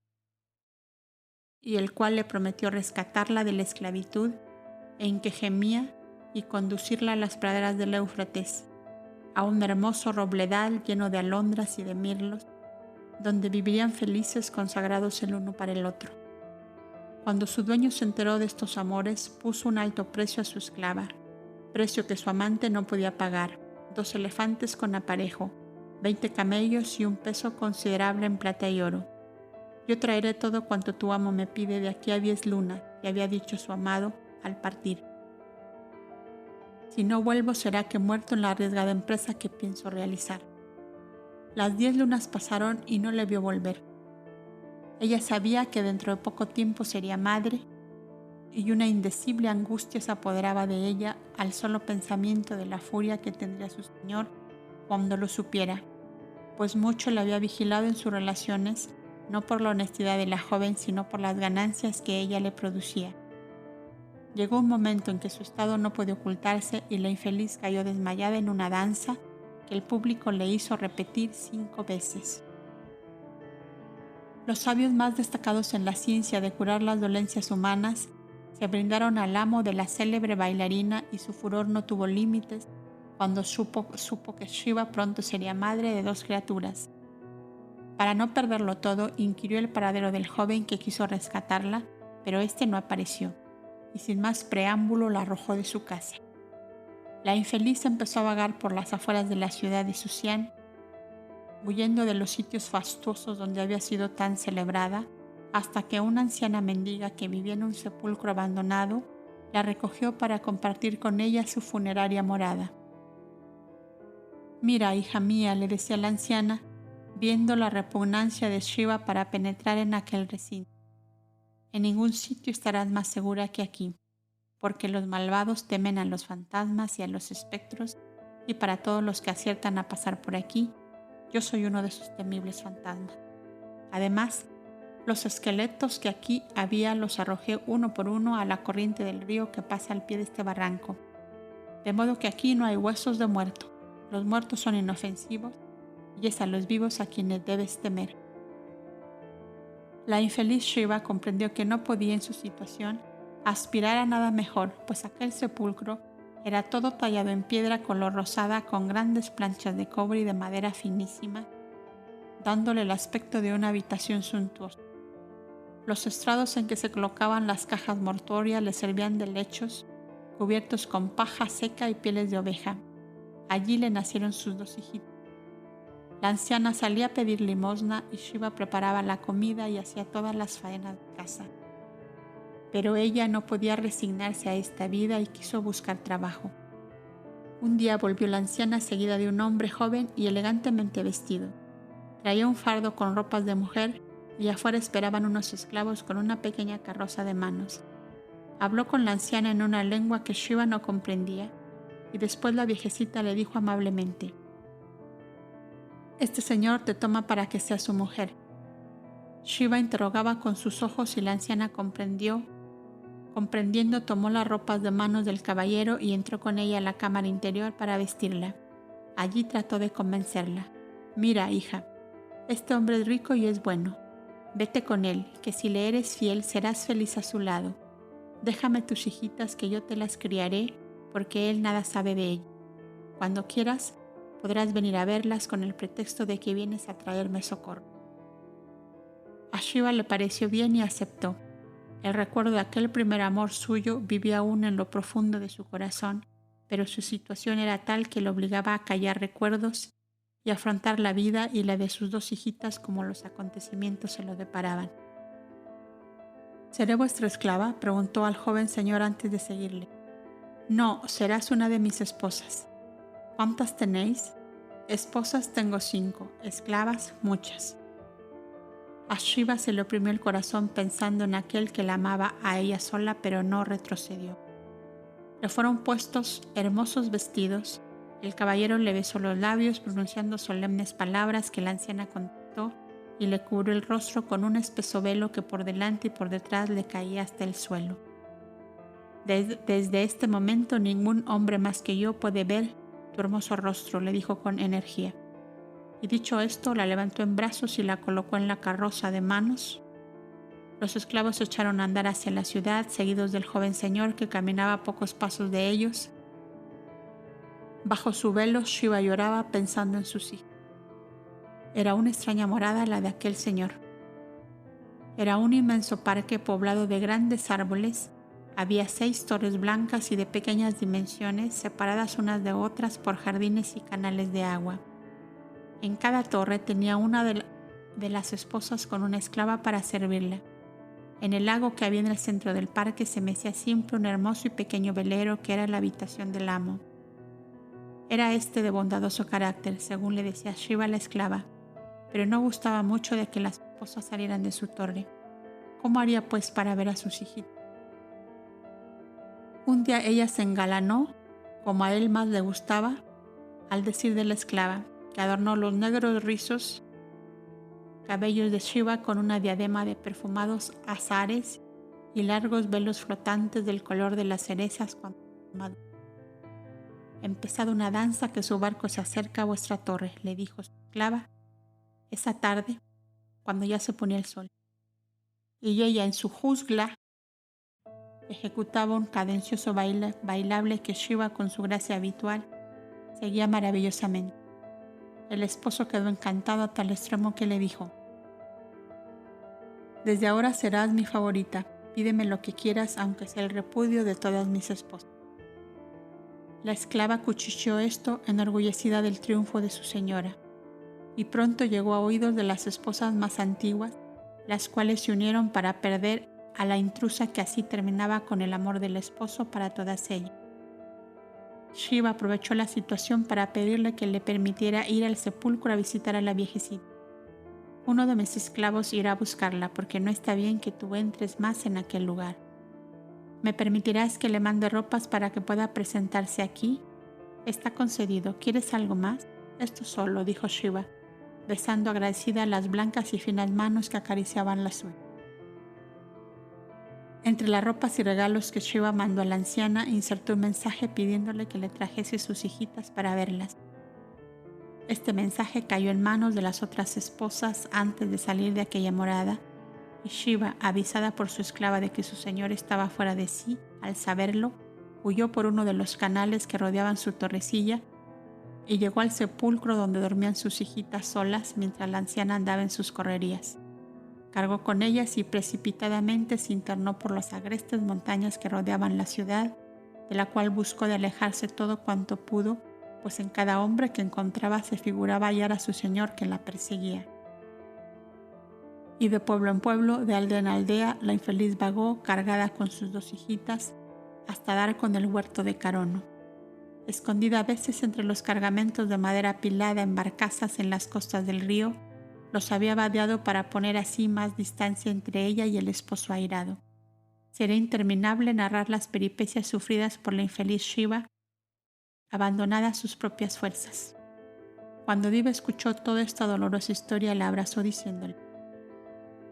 y el cual le prometió rescatarla de la esclavitud en que gemía y conducirla a las praderas del Éufrates, a un hermoso robledal lleno de alondras y de mirlos, donde vivirían felices consagrados el uno para el otro. Cuando su dueño se enteró de estos amores, puso un alto precio a su esclava, precio que su amante no podía pagar: 2 elefantes con aparejo, 20 camellos y un peso considerable en plata y oro. «Yo traeré todo cuanto tu amo me pide de aquí a 10 lunas», le había dicho su amado al partir. «Si no vuelvo, será que muerto en la arriesgada empresa que pienso realizar». Las 10 lunas pasaron y no le vio volver. Ella sabía que dentro de poco tiempo sería madre, y una indecible angustia se apoderaba de ella al solo pensamiento de la furia que tendría su señor cuando lo supiera, pues mucho la había vigilado en sus relaciones, no por la honestidad de la joven, sino por las ganancias que ella le producía. Llegó un momento en que su estado no pudo ocultarse y la infeliz cayó desmayada en una danza que el público le hizo repetir 5 veces. Los sabios más destacados en la ciencia de curar las dolencias humanas se brindaron al amo de la célebre bailarina y su furor no tuvo límites cuando supo que Shiva pronto sería madre de 2 criaturas. Para no perderlo todo, inquirió el paradero del joven que quiso rescatarla, pero este no apareció, y sin más preámbulo la arrojó de su casa. La infeliz empezó a vagar por las afueras de la ciudad de Susian, huyendo de los sitios fastuosos donde había sido tan celebrada, hasta que una anciana mendiga que vivía en un sepulcro abandonado la recogió para compartir con ella su funeraria morada. «Mira, hija mía», le decía la anciana, viendo la repugnancia de Shiva para penetrar en aquel recinto. «En ningún sitio estarás más segura que aquí, porque los malvados temen a los fantasmas y a los espectros, y para todos los que aciertan a pasar por aquí, yo soy uno de sus temibles fantasmas. Además, los esqueletos que aquí había los arrojé uno por uno a la corriente del río que pasa al pie de este barranco, de modo que aquí no hay huesos de muerto. Los muertos son inofensivos y es a los vivos a quienes debes temer». La infeliz Shiva comprendió que no podía en su situación aspirar a nada mejor, pues aquel sepulcro era todo tallado en piedra color rosada con grandes planchas de cobre y de madera finísima, dándole el aspecto de una habitación suntuosa. Los estrados en que se colocaban las cajas mortuorias le servían de lechos cubiertos con paja seca y pieles de oveja. Allí le nacieron sus 2 hijitos. La anciana salía a pedir limosna y Shiva preparaba la comida y hacía todas las faenas de casa. Pero ella no podía resignarse a esta vida y quiso buscar trabajo. Un día volvió la anciana seguida de un hombre joven y elegantemente vestido. Traía un fardo con ropas de mujer y afuera esperaban unos esclavos con una pequeña carroza de manos. Habló con la anciana en una lengua que Shiva no comprendía y después la viejecita le dijo amablemente: «Este señor te toma para que seas su mujer». Shiva interrogaba con sus ojos y la anciana comprendiendo tomó las ropas de manos del caballero y entró con ella a la cámara interior para vestirla. Allí trató de convencerla: «Mira, hija, este hombre es rico y es bueno. Vete con él, que si le eres fiel serás feliz a su lado. Déjame tus hijitas que yo te las criaré, porque él nada sabe de ello. Cuando quieras, podrás venir a verlas con el pretexto de que vienes a traerme socorro». A Shiva le pareció bien y aceptó. El recuerdo de aquel primer amor suyo vivía aún en lo profundo de su corazón, pero su situación era tal que le obligaba a callar recuerdos y afrontar la vida y la de sus 2 hijitas como los acontecimientos se lo deparaban. «¿Seré vuestra esclava?», preguntó al joven señor antes de seguirle. «No, serás una de mis esposas». «¿Cuántas tenéis?». «Esposas tengo 5, esclavas muchas». A Shiva se le oprimió el corazón pensando en aquel que la amaba a ella sola, pero no retrocedió. Le fueron puestos hermosos vestidos. El caballero le besó los labios pronunciando solemnes palabras que la anciana contestó y le cubrió el rostro con un espeso velo que por delante y por detrás le caía hasta el suelo. «Desde este momento ningún hombre más que yo puede ver tu hermoso rostro», le dijo con energía. Y dicho esto, la levantó en brazos y la colocó en la carroza de manos. Los esclavos se echaron a andar hacia la ciudad, seguidos del joven señor que caminaba a pocos pasos de ellos. Bajo su velo, Shiva lloraba pensando en sus hijos. Era una extraña morada la de aquel señor. Era un inmenso parque poblado de grandes árboles. Había 6 torres blancas y de pequeñas dimensiones, separadas unas de otras por jardines y canales de agua. En cada torre tenía una de las esposas con una esclava para servirla. En el lago que había en el centro del parque se mecía siempre un hermoso y pequeño velero que era la habitación del amo. Era este de bondadoso carácter, según le decía Shiva a la esclava, pero no gustaba mucho de que las esposas salieran de su torre. ¿Cómo haría pues para ver a sus hijitos? Un día ella se engalanó, como a él más le gustaba, al decir de la esclava, que adornó los negros rizos cabellos de Shiva con una diadema de perfumados azares y largos velos flotantes del color de las cerezas cuando maduran. «Ha empezado una danza que su barco se acerca a vuestra torre», le dijo su esclava esa tarde cuando ya se ponía el sol. Y ella en su jugla ejecutaba un cadencioso bailable que Shiva, con su gracia habitual, seguía maravillosamente. El esposo quedó encantado a tal extremo que le dijo: «Desde ahora serás mi favorita, pídeme lo que quieras, aunque sea el repudio de todas mis esposas». La esclava cuchicheó esto, enorgullecida del triunfo de su señora, y pronto llegó a oídos de las esposas más antiguas, las cuales se unieron para perder a la intrusa que así terminaba con el amor del esposo para todas ellas. Shiva aprovechó la situación para pedirle que le permitiera ir al sepulcro a visitar a la viejecita. «Uno de mis esclavos irá a buscarla, porque no está bien que tú entres más en aquel lugar. ¿Me permitirás que le mande ropas para que pueda presentarse aquí?» «Está concedido. ¿Quieres algo más?» «Esto solo», dijo Shiva, besando agradecida las blancas y finas manos que acariciaban la suya. Entre las ropas y regalos que Shiva mandó a la anciana, insertó un mensaje pidiéndole que le trajese sus hijitas para verlas. Este mensaje cayó en manos de las otras esposas antes de salir de aquella morada, y Shiva, avisada por su esclava de que su señor estaba fuera de sí, al saberlo, huyó por uno de los canales que rodeaban su torrecilla y llegó al sepulcro donde dormían sus hijitas solas mientras la anciana andaba en sus correrías. Cargó con ellas y precipitadamente se internó por las agrestes montañas que rodeaban la ciudad, de la cual buscó de alejarse todo cuanto pudo, pues en cada hombre que encontraba se figuraba hallar a su señor que la perseguía. Y de pueblo en pueblo, de aldea en aldea, la infeliz vagó cargada con sus dos hijitas hasta dar con el huerto de Carono. Escondida a veces entre los cargamentos de madera apilada en barcazas en las costas del río, los había vadeado para poner así más distancia entre ella y el esposo airado. Sería interminable narrar las peripecias sufridas por la infeliz Shiva, abandonada a sus propias fuerzas. Cuando Diva escuchó toda esta dolorosa historia, la abrazó diciéndole: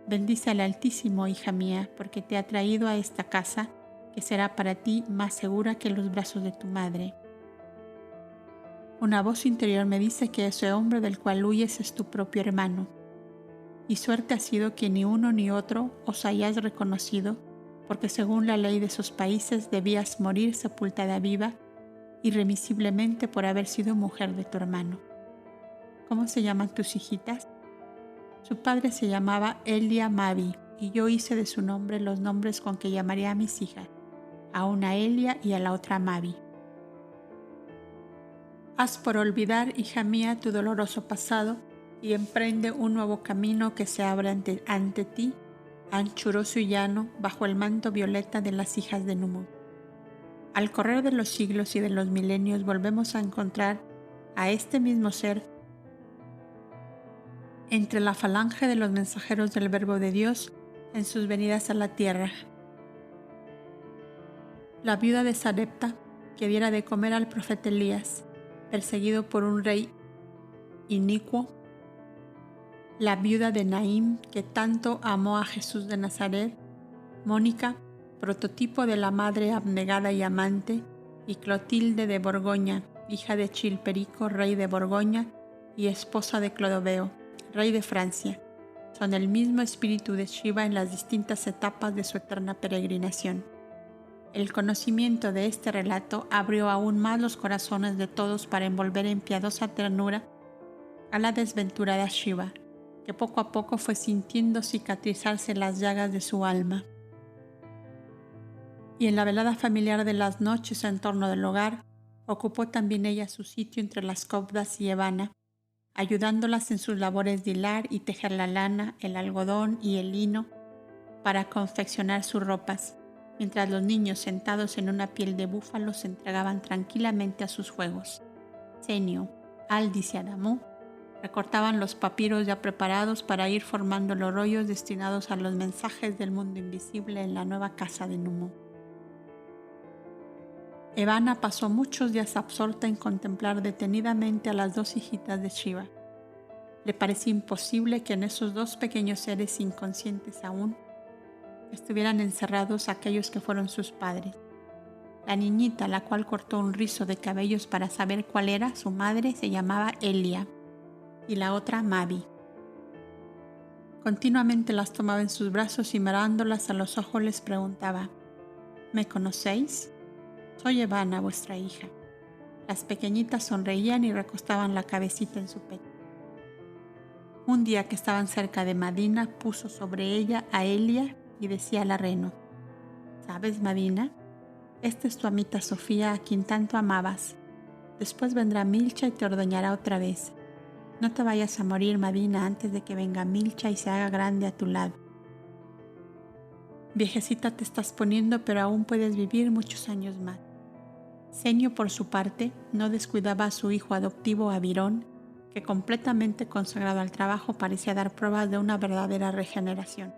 «Bendice al Altísimo, hija mía, porque te ha traído a esta casa, que será para ti más segura que los brazos de tu madre. Una voz interior me dice que ese hombre del cual huyes es tu propio hermano, y suerte ha sido que ni uno ni otro os hayáis reconocido, porque según la ley de esos países debías morir sepultada viva irremisiblemente por haber sido mujer de tu hermano. ¿Cómo se llaman tus hijitas?» Su padre se llamaba Elia Mavi, y yo hice de su nombre los nombres con que llamaría a mis hijas, a una Elia y a la otra Mavi. Haz por olvidar, hija mía, tu doloroso pasado y emprende un nuevo camino que se abra ante ti, anchuroso y llano, bajo el manto violeta de las hijas de Numu. Al correr de los siglos y de los milenios volvemos a encontrar a este mismo ser entre la falange de los mensajeros del Verbo de Dios en sus venidas a la tierra. La viuda de Sarepta, que diera de comer al profeta Elías, perseguido por un rey inicuo. La viuda de Naim, que tanto amó a Jesús de Nazaret. Mónica, prototipo de la madre abnegada y amante, y Clotilde de Borgoña, hija de Chilperico, rey de Borgoña, y esposa de Clodoveo, rey de Francia, son el mismo espíritu de Shiva en las distintas etapas de su eterna peregrinación. El conocimiento de este relato abrió aún más los corazones de todos para envolver en piadosa ternura a la desventurada Shiva, que poco a poco fue sintiendo cicatrizarse las llagas de su alma. Y en la velada familiar de las noches en torno del hogar, ocupó también ella su sitio entre las copdas y Evana, ayudándolas en sus labores de hilar y tejer la lana, el algodón y el lino para confeccionar sus ropas, mientras los niños sentados en una piel de búfalo se entregaban tranquilamente a sus juegos. Senio, Aldis y Adamú recortaban los papiros ya preparados para ir formando los rollos destinados a los mensajes del mundo invisible en la nueva casa de Numu. Evana pasó muchos días absorta en contemplar detenidamente a las dos hijitas de Shiva. Le parecía imposible que en esos dos pequeños seres inconscientes aún estuvieran encerrados aquellos que fueron sus padres. La niñita, la cual cortó un rizo de cabellos para saber cuál era su madre, se llamaba Elia, y la otra Mavi. Continuamente las tomaba en sus brazos y mirándolas a los ojos les preguntaba: ¿me conocéis? Soy Evana, vuestra hija. Las pequeñitas sonreían y recostaban la cabecita en su pecho. Un día que estaban cerca de Madina, puso sobre ella a Elia y decía a la reno: ¿sabes, Madina? Esta es tu amita Sofía, a quien tanto amabas. Después vendrá Milcha y te ordeñará otra vez. No te vayas a morir, Madina, antes de que venga Milcha y se haga grande a tu lado. Viejecita te estás poniendo, pero aún puedes vivir muchos años más. Senio, por su parte, no descuidaba a su hijo adoptivo Abirón, que completamente consagrado al trabajo parecía dar pruebas de una verdadera regeneración.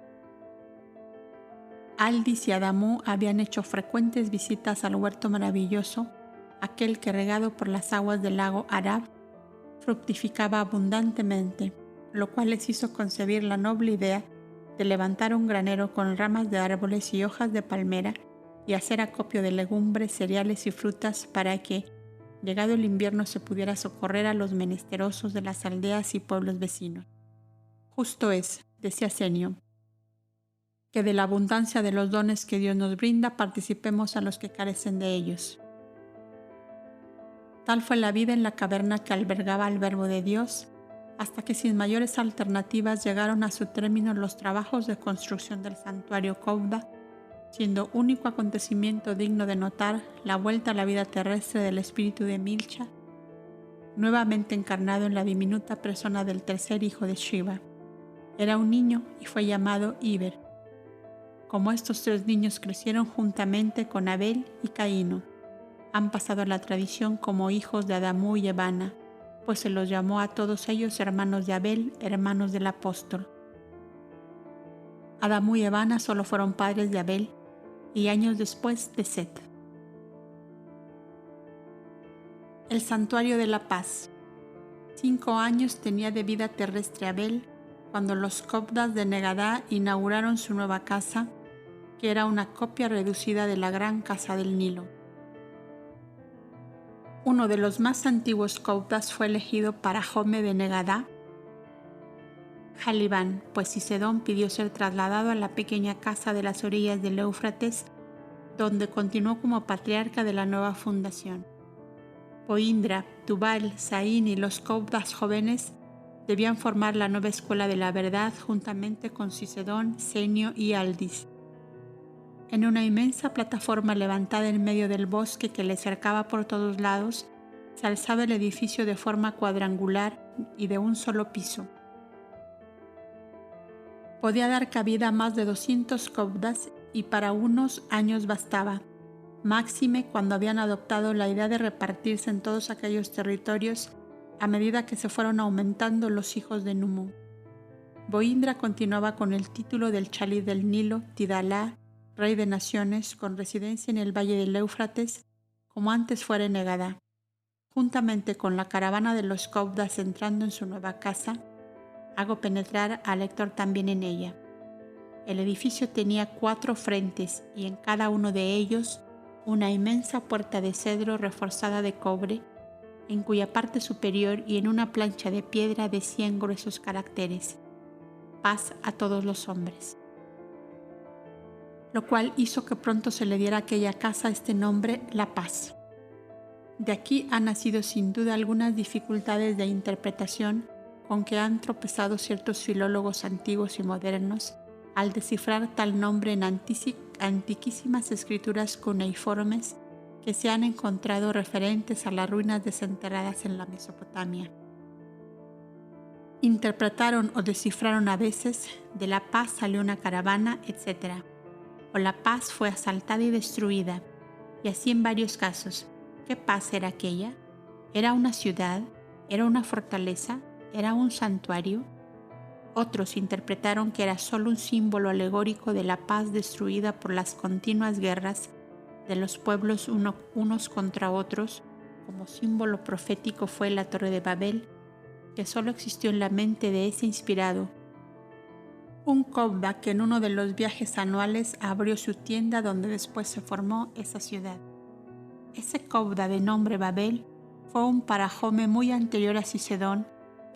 Aldis y Adamu habían hecho frecuentes visitas al huerto maravilloso, aquel que regado por las aguas del lago Arab, fructificaba abundantemente, lo cual les hizo concebir la noble idea de levantar un granero con ramas de árboles y hojas de palmera y hacer acopio de legumbres, cereales y frutas para que, llegado el invierno, se pudiera socorrer a los menesterosos de las aldeas y pueblos vecinos. Justo es, decía Senio, que de la abundancia de los dones que Dios nos brinda participemos a los que carecen de ellos. Tal fue la vida en la caverna que albergaba al Verbo de Dios, hasta que sin mayores alternativas llegaron a su término los trabajos de construcción del santuario Cauda, siendo único acontecimiento digno de notar la vuelta a la vida terrestre del espíritu de Milcha, nuevamente encarnado en la diminuta persona del tercer hijo de Shiva. Era un niño y fue llamado Iber. Como estos tres niños crecieron juntamente con Abel y Caíno, han pasado a la tradición como hijos de Adamu y Evana, pues se los llamó a todos ellos hermanos de Abel, hermanos del apóstol. Adamu y Evana solo fueron padres de Abel y años después de Set. El Santuario de la Paz. 5 años tenía de vida terrestre Abel cuando los Copdas de Negadá inauguraron su nueva casa, que era una copia reducida de la gran casa del Nilo. Uno de los más antiguos Copdas fue elegido para Jome de Negadá, Jalibán, pues Cicedón pidió ser trasladado a la pequeña casa de las orillas del Éufrates, donde continuó como patriarca de la nueva fundación. Poindra, Tubal, Saín y los Copdas jóvenes debían formar la nueva escuela de la verdad juntamente con Cicedón, Senio y Aldis. En una inmensa plataforma levantada en medio del bosque que le cercaba por todos lados, se alzaba el edificio de forma cuadrangular y de un solo piso. Podía dar cabida a más de 200 Copdas y para unos años bastaba, máxime cuando habían adoptado la idea de repartirse en todos aquellos territorios a medida que se fueron aumentando los hijos de Numu. Boindra continuaba con el título del Chalí del Nilo, Tidalá, rey de naciones, con residencia en el valle del Éufrates, como antes fuera Negadá. Juntamente con la caravana de los Copdas entrando en su nueva casa, hago penetrar al lector también en ella. El edificio tenía 4 frentes y en cada uno de ellos una inmensa puerta de cedro reforzada de cobre, en cuya parte superior y en una plancha de piedra decían gruesos caracteres: paz a todos los hombres. Lo cual hizo que pronto se le diera a aquella casa este nombre, La Paz. De aquí han nacido sin duda algunas dificultades de interpretación con que han tropezado ciertos filólogos antiguos y modernos al descifrar tal nombre en antiquísimas escrituras cuneiformes que se han encontrado referentes a las ruinas desenterradas en la Mesopotamia. Interpretaron o descifraron a veces: de La Paz salió una caravana, etc. O La Paz fue asaltada y destruida, y así en varios casos. ¿Qué paz era aquella? ¿Era una ciudad? ¿Era una fortaleza? ¿Era un santuario? Otros interpretaron que era solo un símbolo alegórico de la paz destruida por las continuas guerras de los pueblos unos contra otros, como símbolo profético fue la Torre de Babel, que solo existió en la mente de ese inspirado, Un Cobda que en uno de los viajes anuales abrió su tienda donde después se formó esa ciudad. Ese Cobda de nombre Babel fue un parajome muy anterior a Cicedón,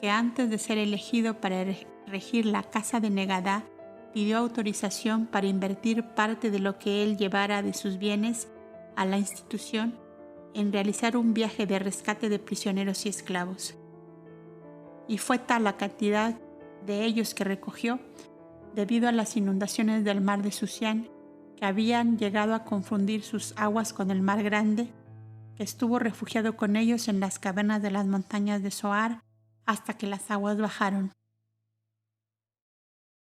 que antes de ser elegido para regir la casa de Negadá, pidió autorización para invertir parte de lo que él llevara de sus bienes a la institución en realizar un viaje de rescate de prisioneros y esclavos. Y fue tal la cantidad de ellos que recogió, debido a las inundaciones del mar de Susián, que habían llegado a confundir sus aguas con el mar grande, que estuvo refugiado con ellos en las cavernas de las montañas de Zoar hasta que las aguas bajaron.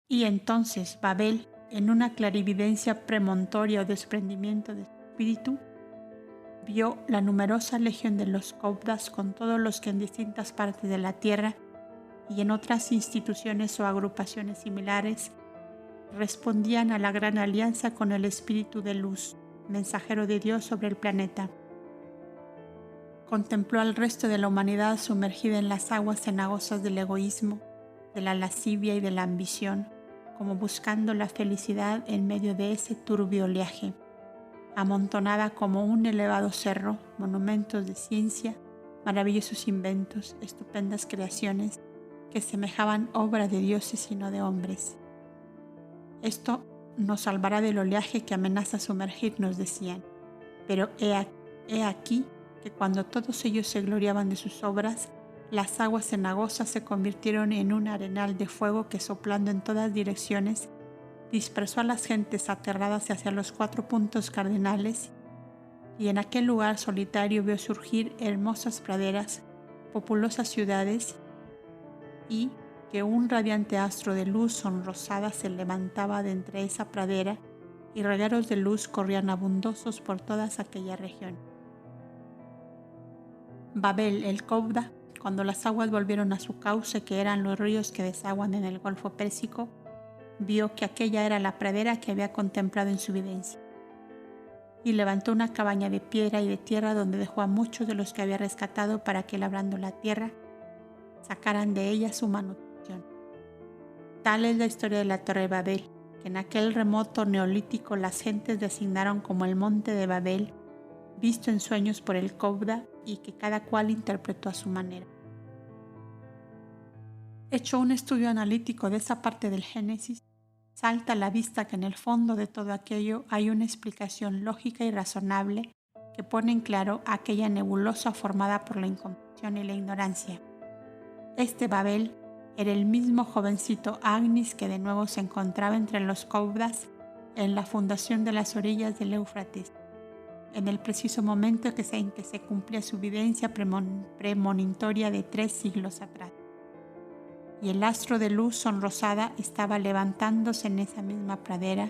Y entonces Babel, en una clarividencia premonitoria o desprendimiento de su espíritu, vio la numerosa legión de los Cobdas con todos los que en distintas partes de la tierra y en otras instituciones o agrupaciones similares respondían a la gran alianza con el espíritu de luz, mensajero de Dios sobre el planeta. Contempló al resto de la humanidad sumergida en las aguas cenagosas del egoísmo, de la lascivia y de la ambición, como buscando la felicidad en medio de ese turbio oleaje, amontonada como un elevado cerro, monumentos de ciencia, maravillosos inventos, estupendas creaciones que semejaban obra de dioses y no de hombres. Esto nos salvará del oleaje que amenaza sumergirnos, decían, pero he aquí que cuando todos ellos se gloriaban de sus obras, las aguas cenagosas se convirtieron en un arenal de fuego que, soplando en todas direcciones, dispersó a las gentes aterradas hacia los 4 puntos cardinales, y en aquel lugar solitario vio surgir hermosas praderas, populosas ciudades, y que un radiante astro de luz sonrosada se levantaba de entre esa pradera, y regueros de luz corrían abundosos por todas aquella región. Babel, el Cobda, cuando las aguas volvieron a su cauce, que eran los ríos que desaguan en el Golfo Pérsico, vio que aquella era la pradera que había contemplado en su videncia, y levantó una cabaña de piedra y de tierra donde dejó a muchos de los que había rescatado para que, labrando la tierra, sacaran de ella su manutención. Tal es la historia de la Torre de Babel, que en aquel remoto neolítico las gentes designaron como el Monte de Babel, visto en sueños por el Cobda, y que cada cual interpretó a su manera. Hecho un estudio analítico de esa parte del Génesis, salta a la vista que en el fondo de todo aquello hay una explicación lógica y razonable que pone en claro aquella nebulosa formada por la incomprensión y la ignorancia. Este Babel era el mismo jovencito Agnis que de nuevo se encontraba entre los Cobdas en la fundación de las orillas del Éufrates, en el preciso momento en que se cumplía su videncia premonitoria de 3 siglos atrás. Y el astro de luz sonrosada estaba levantándose en esa misma pradera,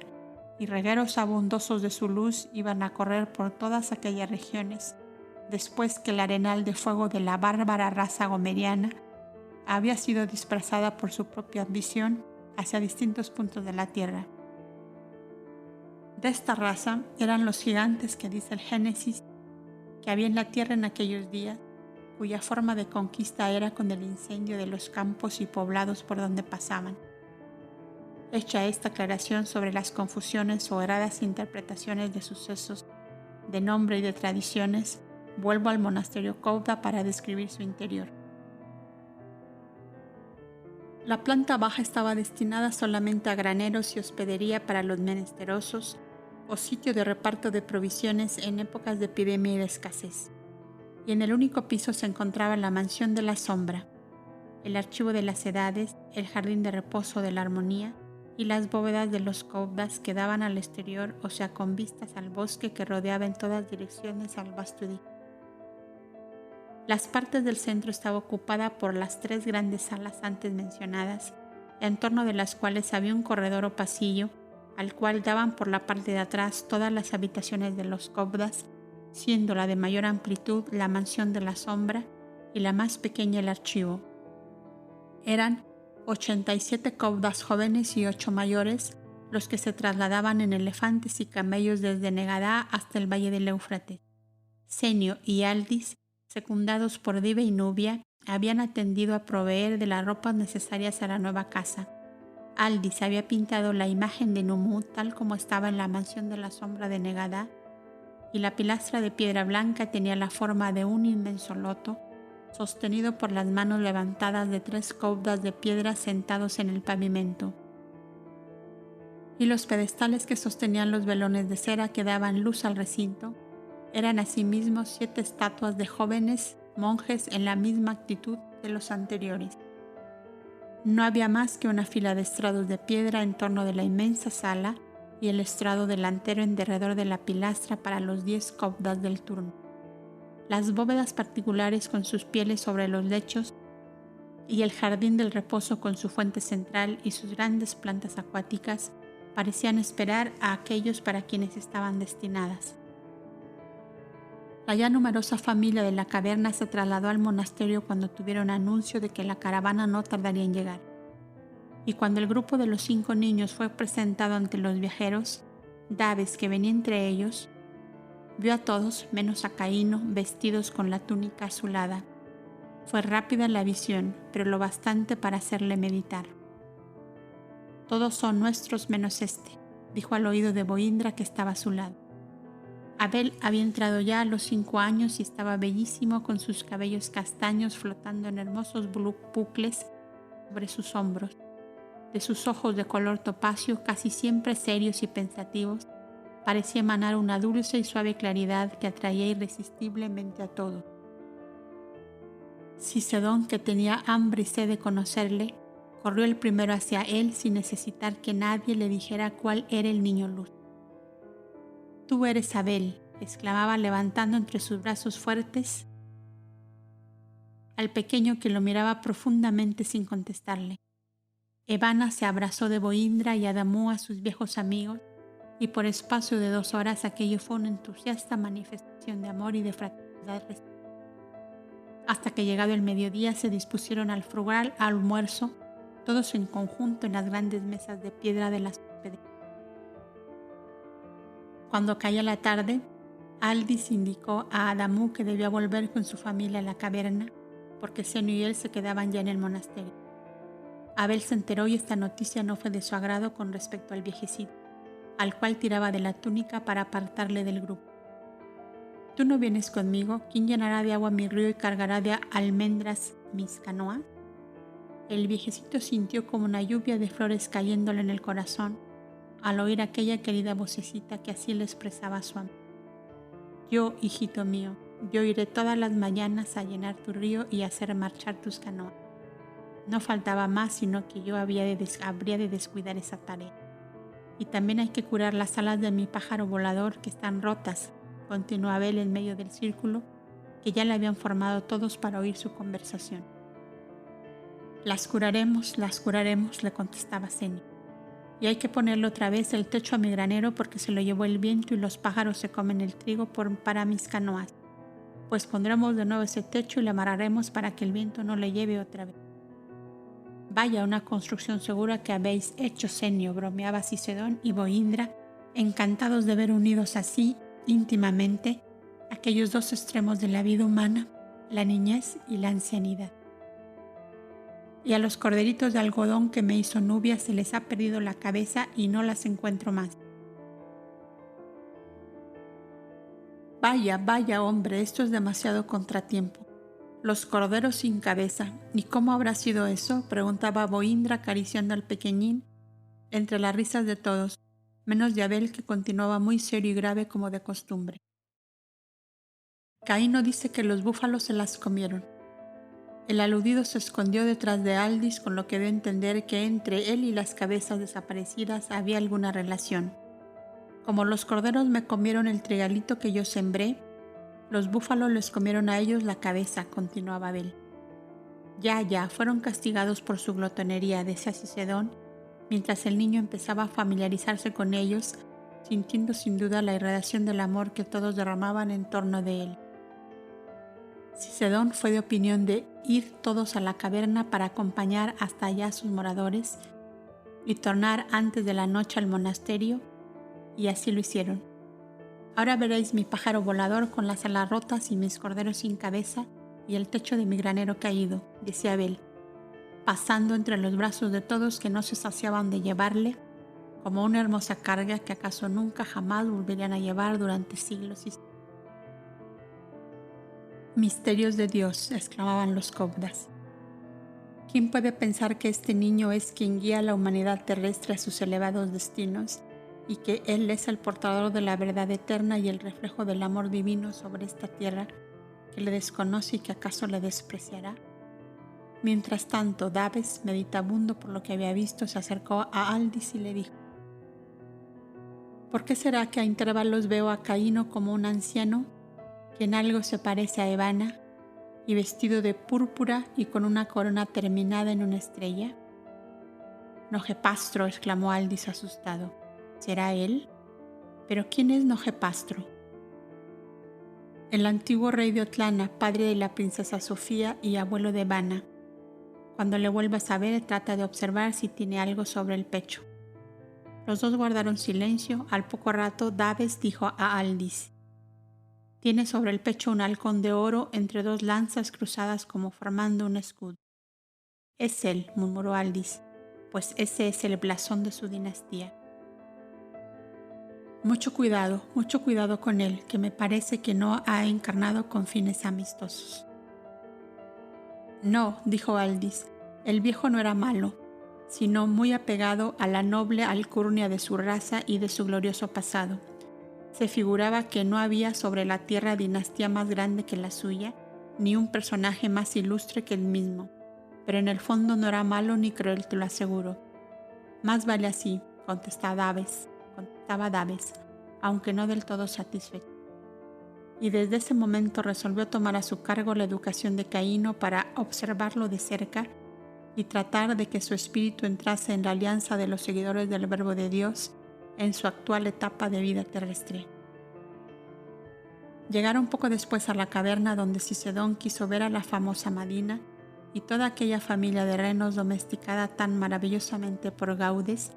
y regueros abundosos de su luz iban a correr por todas aquellas regiones, después que el arenal de fuego de la bárbara raza gomeriana había sido dispersada por su propia ambición hacia distintos puntos de la tierra. De esta raza eran los gigantes que dice el Génesis que había en la tierra en aquellos días, cuya forma de conquista era con el incendio de los campos y poblados por donde pasaban. Hecha esta aclaración sobre las confusiones o erradas interpretaciones de sucesos, de nombre y de tradiciones, vuelvo al monasterio Cobda para describir su interior. La planta baja estaba destinada solamente a graneros y hospedería para los menesterosos, o sitio de reparto de provisiones en épocas de epidemia y de escasez. Y en el único piso se encontraba la mansión de la sombra, el archivo de las edades, el jardín de reposo de la armonía y las bóvedas de los Cobdas que daban al exterior, o sea, con vistas al bosque que rodeaba en todas direcciones al vasto edificio. Las partes del centro estaba ocupada por las 3 grandes salas antes mencionadas, en torno de las cuales había un corredor o pasillo, al cual daban por la parte de atrás todas las habitaciones de los Cobdas, siendo la de mayor amplitud la mansión de la sombra y la más pequeña el archivo. Eran 87 Cobdas jóvenes y 8 mayores los que se trasladaban en elefantes y camellos desde Negadá hasta el valle del Éufrates. Senio y Aldis, secundados por Dive y Nubia, habían atendido a proveer de las ropas necesarias a la nueva casa, Aldis había pintado la imagen de Numud tal como estaba en la mansión de la sombra de Negadá, y la pilastra de piedra blanca tenía la forma de un inmenso loto, sostenido por las manos levantadas de 3 caudas de piedra sentados en el pavimento. Y los pedestales que sostenían los velones de cera que daban luz al recinto eran asimismo 7 estatuas de jóvenes monjes en la misma actitud de los anteriores. No había más que una fila de estrados de piedra en torno de la inmensa sala y el estrado delantero en derredor de la pilastra para los 10 caudas del turno. Las bóvedas particulares con sus pieles sobre los lechos y el jardín del reposo con su fuente central y sus grandes plantas acuáticas parecían esperar a aquellos para quienes estaban destinadas. La ya numerosa familia de la caverna se trasladó al monasterio cuando tuvieron anuncio de que la caravana no tardaría en llegar. Y cuando el grupo de los 5 niños fue presentado ante los viajeros, Daves, que venía entre ellos, vio a todos, menos a Caíno, vestidos con la túnica azulada. Fue rápida la visión, pero lo bastante para hacerle meditar. Todos son nuestros menos este, dijo al oído de Boindra, que estaba a su lado. Abel había entrado ya a los 5 años y estaba bellísimo, con sus cabellos castaños flotando en hermosos bucles sobre sus hombros. De sus ojos de color topacio, casi siempre serios y pensativos, parecía emanar una dulce y suave claridad que atraía irresistiblemente a todos. Cicedón, que tenía hambre y sed de conocerle, corrió el primero hacia él sin necesitar que nadie le dijera cuál era el niño luz. «Tú eres Abel», exclamaba levantando entre sus brazos fuertes al pequeño, que lo miraba profundamente sin contestarle. Evana se abrazó de Boindra y Adamú a sus viejos amigos, y por espacio de 2 horas aquello fue una entusiasta manifestación de amor y de fraternidad recíproca. Hasta que llegado el mediodía se dispusieron al frugal almuerzo, todos en conjunto en las grandes mesas de piedra de las hospederías. Cuando caía la tarde, Aldis indicó a Adamú que debía volver con su familia a la caverna, porque Senio y él se quedaban ya en el monasterio. Abel se enteró y esta noticia no fue de su agrado con respecto al viejecito, al cual tiraba de la túnica para apartarle del grupo. «¿Tú no vienes conmigo? ¿Quién llenará de agua mi río y cargará de almendras mis canoas?» El viejecito sintió como una lluvia de flores cayéndole en el corazón al oír aquella querida vocecita que así le expresaba a su amor. «Yo, hijito mío, yo iré todas las mañanas a llenar tu río y a hacer marchar tus canoas». No faltaba más, sino que yo habría de descuidar esa tarea. «Y también hay que curar las alas de mi pájaro volador, que están rotas», continuó Abel en medio del círculo, que ya le habían formado todos para oír su conversación. Las curaremos», le contestaba Senio. «Y hay que ponerle otra vez el techo a mi granero, porque se lo llevó el viento y los pájaros se comen el trigo para mis canoas. Pues pondremos de nuevo ese techo y le amarraremos para que el viento no le lleve otra vez». «Vaya, una construcción segura que habéis hecho, Senio», bromeaba Cicedón y Boindra, encantados de ver unidos así íntimamente aquellos 2 extremos de la vida humana, la niñez y la ancianidad. «Y a los corderitos de algodón que me hizo Nubia se les ha perdido la cabeza y no las encuentro más». «Vaya, vaya, hombre, esto es demasiado contratiempo. Los corderos sin cabeza. ¿Y cómo habrá sido eso?», preguntaba Boindra, acariciando al pequeñín entre las risas de todos, menos de Abel, que continuaba muy serio y grave como de costumbre. «Caíno dice que los búfalos se las comieron». El aludido se escondió detrás de Aldis, con lo que dio a entender que entre él y las cabezas desaparecidas había alguna relación. «Como los corderos me comieron el trigalito que yo sembré, los búfalos les comieron a ellos la cabeza», continuaba Abel. Ya, fueron castigados por su glotonería», decía Cicedón, mientras el niño empezaba a familiarizarse con ellos, sintiendo sin duda la irradiación del amor que todos derramaban en torno de él. Cicedón fue de opinión de ir todos a la caverna para acompañar hasta allá a sus moradores y tornar antes de la noche al monasterio, y así lo hicieron. «Ahora veréis mi pájaro volador con las alas rotas y mis corderos sin cabeza y el techo de mi granero caído», decía Abel. pasando entre los brazos de todos que no se saciaban de llevarle, como una hermosa carga que acaso nunca jamás volverían a llevar durante siglos y siglos. Misterios de Dios, exclamaban los cobdas. ¿Quién puede pensar que este niño es quien guía a la humanidad terrestre a sus elevados destinos y que Él es el portador de la verdad eterna y el reflejo del amor divino sobre esta tierra que le desconoce y que acaso le despreciará? Mientras tanto, Daves, meditabundo por lo que había visto, se acercó a Aldis y le dijo: ¿por qué será que a intervalos veo a Caíno como un anciano que en algo se parece a Evana, y vestido de púrpura y con una corona terminada en una estrella? Nogepastro, exclamó Aldis asustado. ¿Será él? ¿Pero quién es Nogepastro? El antiguo rey de Otlana, padre de la princesa Sofía y abuelo de Evana. Cuando le vuelvas a ver, trata de observar si tiene algo sobre el pecho. Los dos guardaron silencio. Al poco rato, Daves dijo a Aldis: tiene sobre el pecho un halcón de oro entre dos lanzas cruzadas como formando un escudo. Es él, murmuró Aldis, pues ese es el blasón de su dinastía. Mucho cuidado con él, que me parece que no ha encarnado con fines amistosos. No, dijo Aldis, el viejo no era malo, sino muy apegado a la noble alcurnia de su raza y de su glorioso pasado. Se figuraba que no había sobre la tierra dinastía más grande que la suya, ni un personaje más ilustre que él mismo, pero en el fondo no era malo ni cruel, te lo aseguro. Más vale así, contestaba Daves, aunque no del todo satisfecho. Y desde ese momento resolvió tomar a su cargo la educación de Caíno para observarlo de cerca y tratar de que su espíritu entrase en la alianza de los seguidores del Verbo de Dios en su actual etapa de vida terrestre. Llegaron poco después a la caverna donde Cicedón quiso ver a la famosa Madina y toda aquella familia de renos domesticada tan maravillosamente por Gaudes,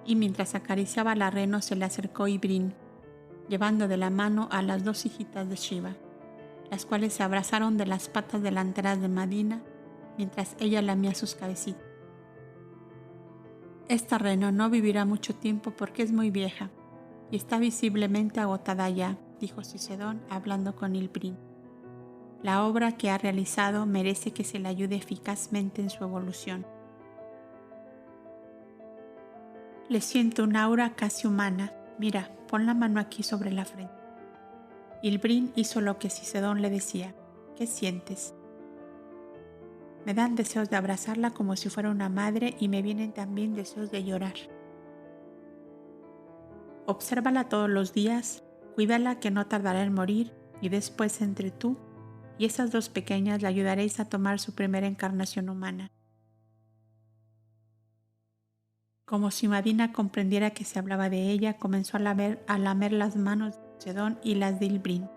y mientras acariciaba a la reno se le acercó Ibrín, llevando de la mano a las dos hijitas de Shiva, las cuales se abrazaron de las patas delanteras de Madina mientras ella lamía sus cabecitas. Esta reno no vivirá mucho tiempo porque es muy vieja y está visiblemente agotada ya, dijo Cicedón hablando con Ibrín. La obra que ha realizado merece que se le ayude eficazmente en su evolución. Le siento un aura casi humana. Mira, pon la mano aquí sobre la frente. Ibrín hizo lo que Cicedón le decía. ¿Qué sientes? Me dan deseos de abrazarla como si fuera una madre y me vienen también deseos de llorar. Obsérvala todos los días, cuídala que no tardará en morir y después entre tú y esas dos pequeñas la ayudaréis a tomar su primera encarnación humana. Como si Madina comprendiera que se hablaba de ella, comenzó a lamer las manos de Cicedón y las de Ibrín.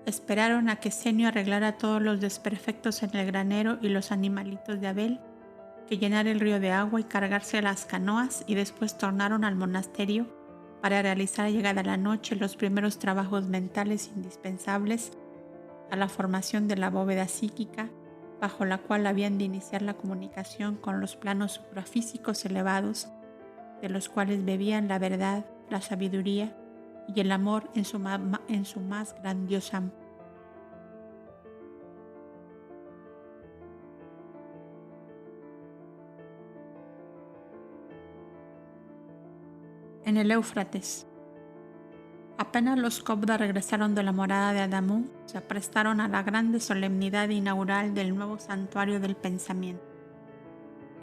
Esperaron a que Senio arreglara todos los desperfectos en el granero y los animalitos de Abel, que llenara el río de agua y cargarse las canoas, y después tornaron al monasterio para realizar llegada la noche los primeros trabajos mentales indispensables a la formación de la bóveda psíquica, bajo la cual habían de iniciar la comunicación con los planos suprafísicos elevados, de los cuales bebían la verdad, la sabiduría y el amor en su más grandiosa. En el Éufrates. Apenas los Cobda regresaron de la morada de Adamú, se aprestaron a la grande solemnidad inaugural del nuevo santuario del pensamiento,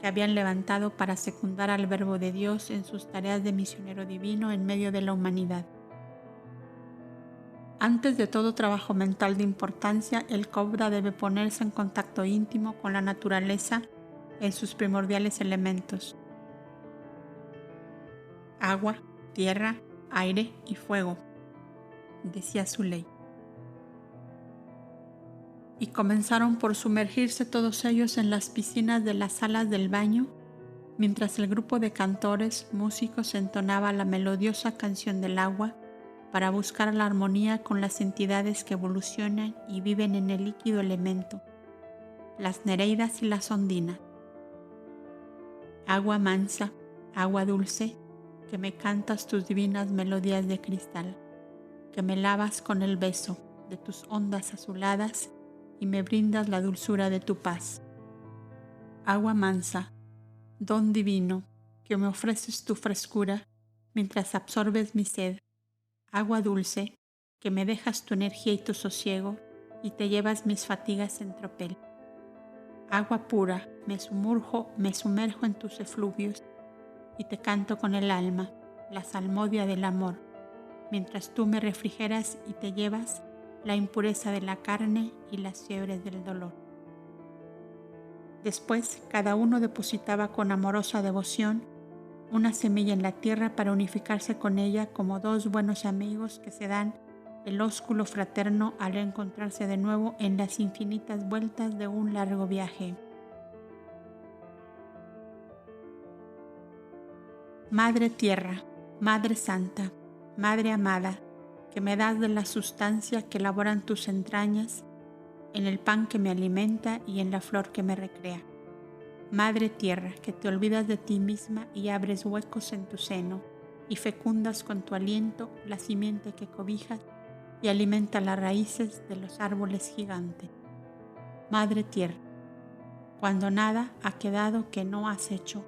que habían levantado para secundar al Verbo de Dios en sus tareas de misionero divino en medio de la humanidad. Antes de todo trabajo mental de importancia, el Cobda debe ponerse en contacto íntimo con la naturaleza en sus primordiales elementos: agua, tierra, aire y fuego, decía su ley. Y comenzaron por sumergirse todos ellos en las piscinas de las salas del baño, mientras el grupo de cantores, músicos entonaba la melodiosa canción del agua para buscar la armonía con las entidades que evolucionan y viven en el líquido elemento, las nereidas y las ondinas. Agua mansa, agua dulce, que me cantas tus divinas melodías de cristal, que me lavas con el beso de tus ondas azuladas y me brindas la dulzura de tu paz. Agua mansa, don divino, que me ofreces tu frescura mientras absorbes mi sed. Agua dulce, que me dejas tu energía y tu sosiego y te llevas mis fatigas en tropel. Agua pura, me sumerjo en tus efluvios y te canto con el alma, la salmodia del amor, mientras tú me refrigeras y te llevas la impureza de la carne y las fiebres del dolor. Después, cada uno depositaba con amorosa devoción una semilla en la tierra para unificarse con ella como dos buenos amigos que se dan el ósculo fraterno al encontrarse de nuevo en las infinitas vueltas de un largo viaje. Madre Tierra, Madre Santa, Madre amada, que me das de la sustancia que elaboran tus entrañas, en el pan que me alimenta y en la flor que me recrea. Madre Tierra, que te olvidas de ti misma y abres huecos en tu seno, y fecundas con tu aliento la simiente que cobijas y alimenta las raíces de los árboles gigantes. Madre Tierra, cuando nada ha quedado que no has hecho,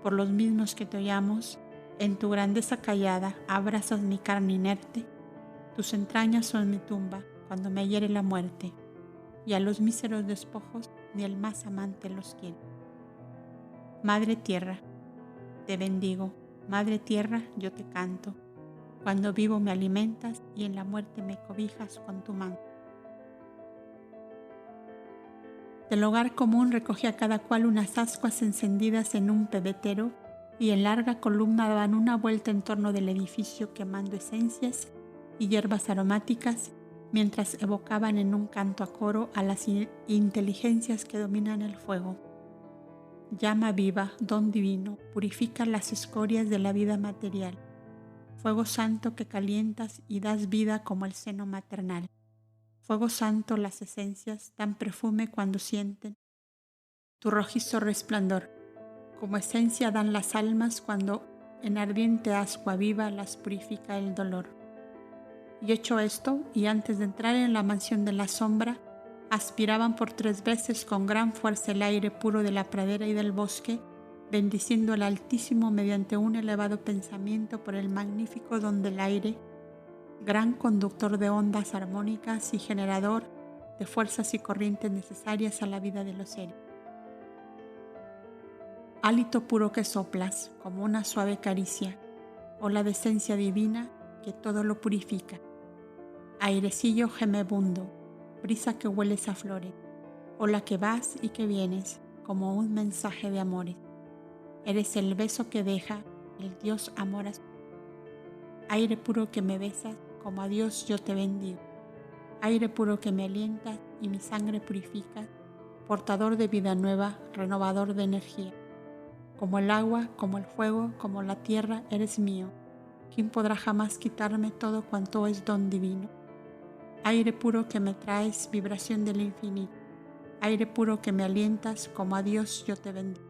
por los mismos que te hollamos, en tu grandeza callada abrazas mi carne inerte, tus entrañas son mi tumba cuando me hiere la muerte, y a los míseros despojos ni el más amante los quiere. Madre Tierra, te bendigo, Madre Tierra, yo te canto, cuando vivo me alimentas y en la muerte me cobijas con tu manto. Del hogar común recogía cada cual unas ascuas encendidas en un pebetero y en larga columna daban una vuelta en torno del edificio quemando esencias y hierbas aromáticas mientras evocaban en un canto a coro a las inteligencias que dominan el fuego. Llama viva, don divino, purifica las escorias de la vida material. Fuego santo que calientas y das vida como el seno maternal. Fuego santo las esencias dan perfume cuando sienten tu rojizo resplandor. Como esencia dan las almas cuando en ardiente ascua viva las purifica el dolor. Y hecho esto, y antes de entrar en la mansión de la sombra, aspiraban por 3 veces con gran fuerza el aire puro de la pradera y del bosque, bendiciendo al Altísimo mediante un elevado pensamiento por el magnífico don del aire, gran conductor de ondas armónicas y generador de fuerzas y corrientes necesarias a la vida de los seres. Hálito puro que soplas, como una suave caricia, ola de esencia divina que todo lo purifica. Airecillo gemebundo, brisa que hueles a flores, ola que vas y que vienes, como un mensaje de amores. Eres el beso que deja el Dios amor a su. Aire puro que me besas, como a Dios yo te bendigo. Aire puro que me alientas y mi sangre purifica, portador de vida nueva, renovador de energía. Como el agua, como el fuego, como la tierra, eres mío. ¿Quién podrá jamás quitarme todo cuanto es don divino? Aire puro que me traes vibración del infinito. Aire puro que me alientas, como a Dios yo te bendigo.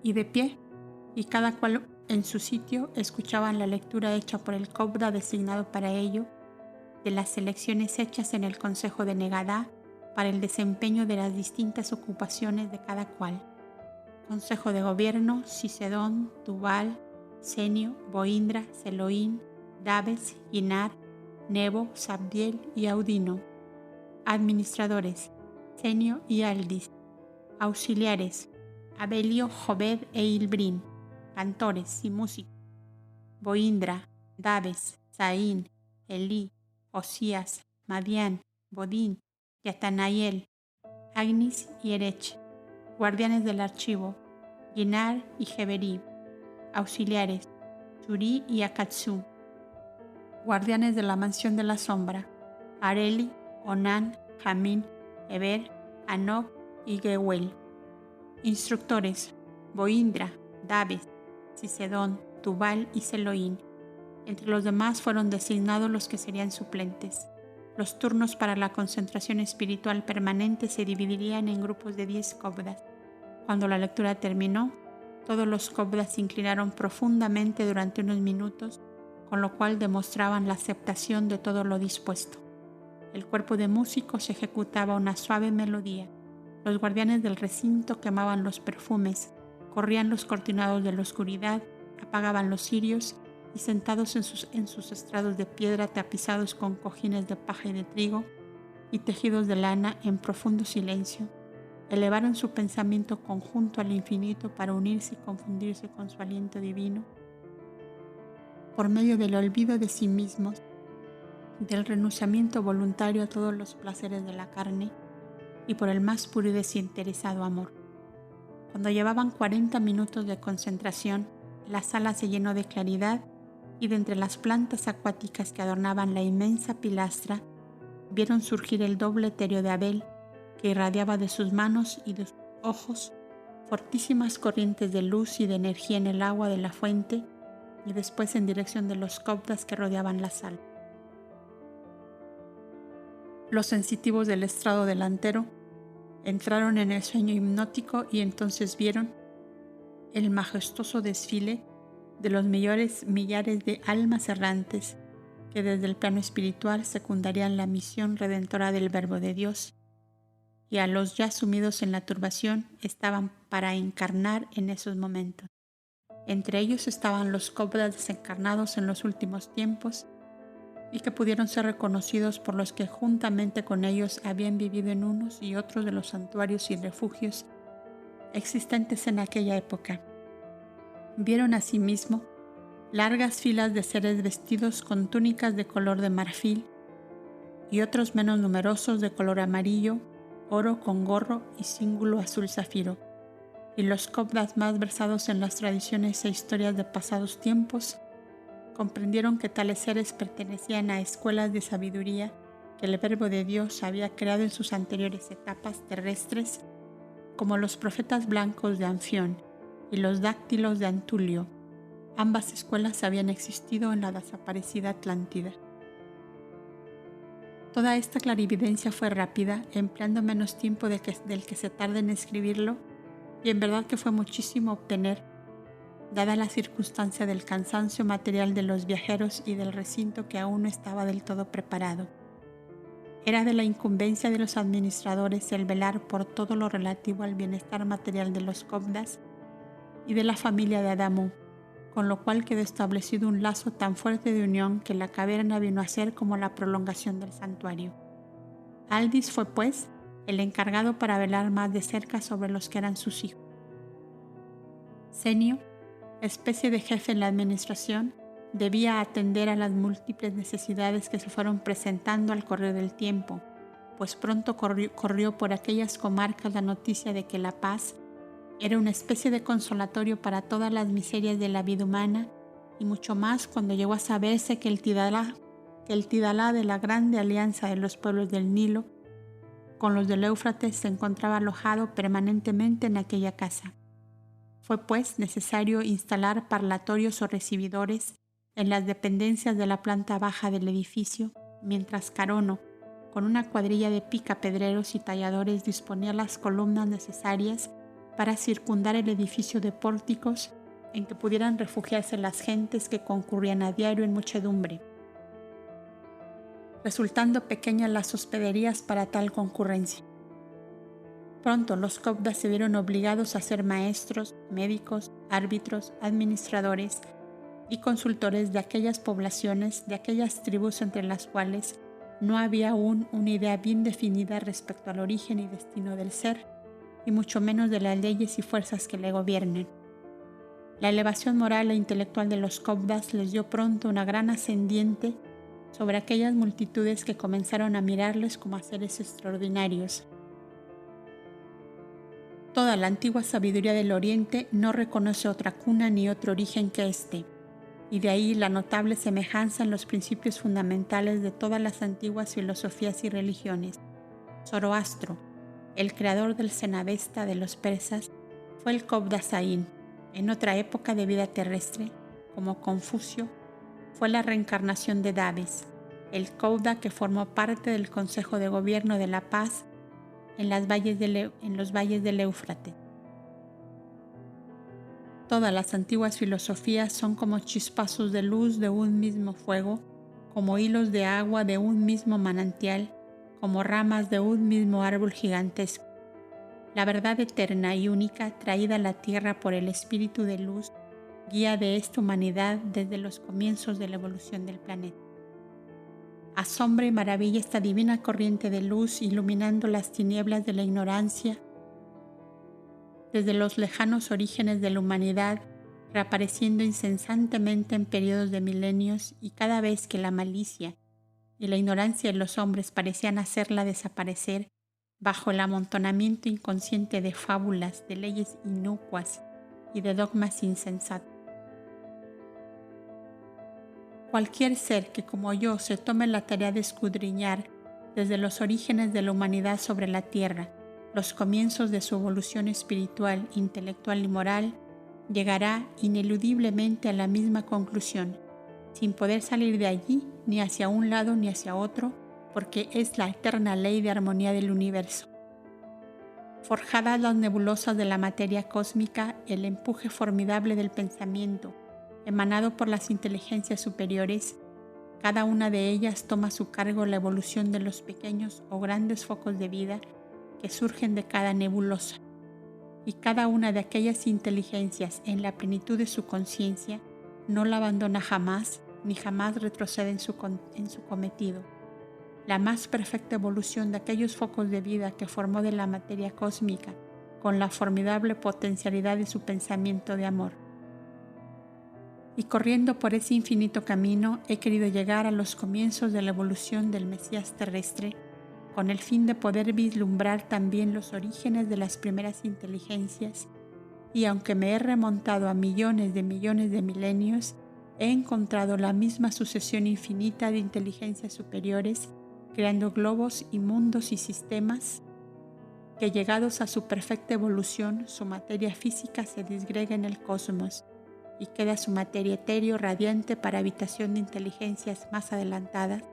Y de pie, y cada cual en su sitio, escuchaban la lectura hecha por el Cobda designado para ello, de las elecciones hechas en el Consejo de Negadá para el desempeño de las distintas ocupaciones de cada cual. Consejo de Gobierno, Cicedón, Tubal, Senio, Boindra, Seloín, Dabes, Ginar, Nebo, Sabdiel y Audino. Administradores, Senio y Aldis. Auxiliares, Abelio, Jobed e Ilbrín. Cantores y músicos, Boindra, Dabes, Zaín, Elí, Osías, Madián, Bodín, Yatanayel, Agnis y Erech. Guardianes del archivo, Ginar y Jeberí. Auxiliares, Surí y Akatsu. Guardianes de la mansión de la sombra, Areli, Onán, Jamín, Eber, Anob y Gehuel. Instructores, Boindra, Dabes, Cicedón, Tubal y Seloín. Entre los demás fueron designados los que serían suplentes. Los turnos para la concentración espiritual permanente se dividirían en grupos de 10 kobdas. Cuando la lectura terminó, todos los kobdas se inclinaron profundamente durante unos minutos, con lo cual demostraban la aceptación de todo lo dispuesto. El cuerpo de músicos ejecutaba una suave melodía. Los guardianes del recinto quemaban los perfumes, corrían los cortinados de la oscuridad, apagaban los cirios y sentados en sus estrados de piedra tapizados con cojines de paja y de trigo y tejidos de lana en profundo silencio, elevaron su pensamiento conjunto al infinito para unirse y confundirse con su aliento divino por medio del olvido de sí mismos, del renunciamiento voluntario a todos los placeres de la carne y por el más puro y desinteresado amor. Cuando llevaban 40 minutos de concentración, la sala se llenó de claridad y de entre las plantas acuáticas que adornaban la inmensa pilastra, vieron surgir el doble etéreo de Abel, que irradiaba de sus manos y de sus ojos fortísimas corrientes de luz y de energía en el agua de la fuente y después en dirección de los kobdas que rodeaban la sala. Los sensitivos del estrado delantero entraron en el sueño hipnótico y entonces vieron el majestuoso desfile de los millares de almas errantes que desde el plano espiritual secundarían la misión redentora del Verbo de Dios y a los ya sumidos en la turbación estaban para encarnar en esos momentos. Entre ellos estaban los kobdas desencarnados en los últimos tiempos y que pudieron ser reconocidos por los que juntamente con ellos habían vivido en unos y otros de los santuarios y refugios existentes en aquella época. Vieron asimismo largas filas de seres vestidos con túnicas de color de marfil y otros menos numerosos de color amarillo, oro con gorro y cíngulo azul zafiro, y los kobdas más versados en las tradiciones e historias de pasados tiempos comprendieron que tales seres pertenecían a escuelas de sabiduría que el Verbo de Dios había creado en sus anteriores etapas terrestres, como los profetas blancos de Anfión y los dáctilos de Antulio. Ambas escuelas habían existido en la desaparecida Atlántida. Toda esta clarividencia fue rápida, empleando menos tiempo del que se tarda en escribirlo, y en verdad que fue muchísimo obtener, dada la circunstancia del cansancio material de los viajeros y del recinto que aún no estaba del todo preparado. Era de la incumbencia de los administradores el velar por todo lo relativo al bienestar material de los kobdas y de la familia de Adamú, con lo cual quedó establecido un lazo tan fuerte de unión que la caverna vino a ser como la prolongación del santuario. Aldis fue, pues, el encargado para velar más de cerca sobre los que eran sus hijos. Senio, especie de jefe en la administración, debía atender a las múltiples necesidades que se fueron presentando al correr del tiempo, pues pronto corrió por aquellas comarcas la noticia de que la paz era una especie de consolatorio para todas las miserias de la vida humana, y mucho más cuando llegó a saberse que el Tidalá de la grande alianza de los pueblos del Nilo con los del Éufrates se encontraba alojado permanentemente en aquella casa. Fue pues necesario instalar parlatorios o recibidores en las dependencias de la planta baja del edificio, mientras Carono, con una cuadrilla de picapedreros y talladores, disponía las columnas necesarias para circundar el edificio de pórticos en que pudieran refugiarse las gentes que concurrían a diario en muchedumbre, resultando pequeñas las hospederías para tal concurrencia. Pronto los kobdas se vieron obligados a ser maestros, médicos, árbitros, administradores y consultores de aquellas poblaciones, de aquellas tribus entre las cuales no había aún una idea bien definida respecto al origen y destino del ser, y mucho menos de las leyes y fuerzas que le gobiernan. La elevación moral e intelectual de los kobdas les dio pronto una gran ascendiente sobre aquellas multitudes que comenzaron a mirarles como a seres extraordinarios. Toda la antigua sabiduría del Oriente no reconoce otra cuna ni otro origen que este, y de ahí la notable semejanza en los principios fundamentales de todas las antiguas filosofías y religiones. Zoroastro, el creador del Cenabesta de los persas, fue el Kobda Saín, en otra época de vida terrestre, como Confucio, fue la reencarnación de Davis, el Cauda que formó parte del Consejo de Gobierno de la Paz en los valles del Éufrates. Todas las antiguas filosofías son como chispazos de luz de un mismo fuego, como hilos de agua de un mismo manantial, como ramas de un mismo árbol gigantesco. La verdad eterna y única traída a la tierra por el Espíritu de Luz, guía de esta humanidad desde los comienzos de la evolución del planeta. Asombra y maravilla esta divina corriente de luz iluminando las tinieblas de la ignorancia desde los lejanos orígenes de la humanidad, reapareciendo incesantemente en periodos de milenios, y cada vez que la malicia y la ignorancia de los hombres parecían hacerla desaparecer bajo el amontonamiento inconsciente de fábulas, de leyes inocuas y de dogmas insensatos. Cualquier ser que como yo se tome la tarea de escudriñar desde los orígenes de la humanidad sobre la tierra, los comienzos de su evolución espiritual, intelectual y moral, llegará ineludiblemente a la misma conclusión, sin poder salir de allí ni hacia un lado ni hacia otro, porque es la eterna ley de armonía del universo. Forjadas las nebulosas de la materia cósmica, el empuje formidable del pensamiento, emanado por las inteligencias superiores, cada una de ellas toma a su cargo la evolución de los pequeños o grandes focos de vida que surgen de cada nebulosa, y cada una de aquellas inteligencias en la plenitud de su conciencia no la abandona jamás, ni jamás retrocede en su cometido. La más perfecta evolución de aquellos focos de vida que formó de la materia cósmica con la formidable potencialidad de su pensamiento de amor. Y corriendo por ese infinito camino he querido llegar a los comienzos de la evolución del Mesías terrestre, con el fin de poder vislumbrar también los orígenes de las primeras inteligencias, y aunque me he remontado a millones de milenios, he encontrado la misma sucesión infinita de inteligencias superiores, creando globos y mundos y sistemas, que llegados a su perfecta evolución, su materia física se disgrega en el cosmos, y queda su materia etéreo radiante para habitación de inteligencias más adelantadas,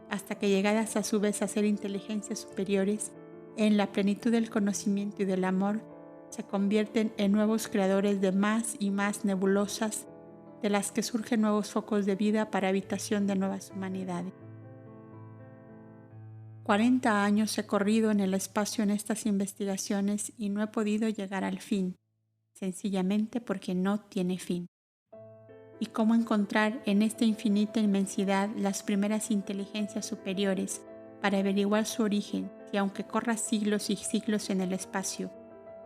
hasta que llegadas a su vez a ser inteligencias superiores, en la plenitud del conocimiento y del amor, se convierten en nuevos creadores de más y más nebulosas, de las que surgen nuevos focos de vida para habitación de nuevas humanidades. 40 años he corrido en el espacio en estas investigaciones y no he podido llegar al fin, sencillamente porque no tiene fin. Y cómo encontrar en esta infinita inmensidad las primeras inteligencias superiores para averiguar su origen, si aunque corra siglos y siglos en el espacio,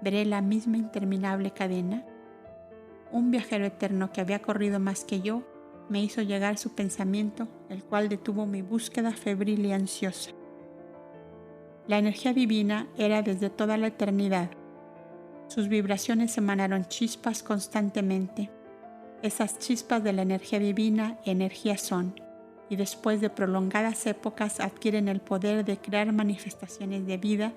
veré la misma interminable cadena. Un viajero eterno que había corrido más que yo me hizo llegar su pensamiento, el cual detuvo mi búsqueda febril y ansiosa. La energía divina era desde toda la eternidad. Sus vibraciones emanaron chispas constantemente. Esas chispas de la energía divina, energía son, y después de prolongadas épocas adquieren el poder de crear manifestaciones de vida,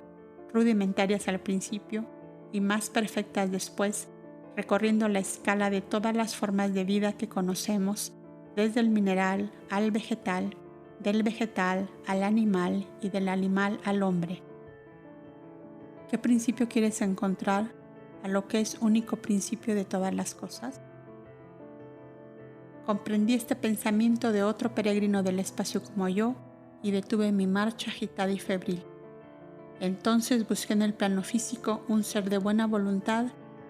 rudimentarias al principio y más perfectas después, recorriendo la escala de todas las formas de vida que conocemos, desde el mineral al vegetal, del vegetal al animal y del animal al hombre. ¿Qué principio quieres encontrar a lo que es único principio de todas las cosas? Comprendí este pensamiento de otro peregrino del espacio como yo y detuve mi marcha agitada y febril. Entonces busqué en el plano físico un ser de buena voluntad,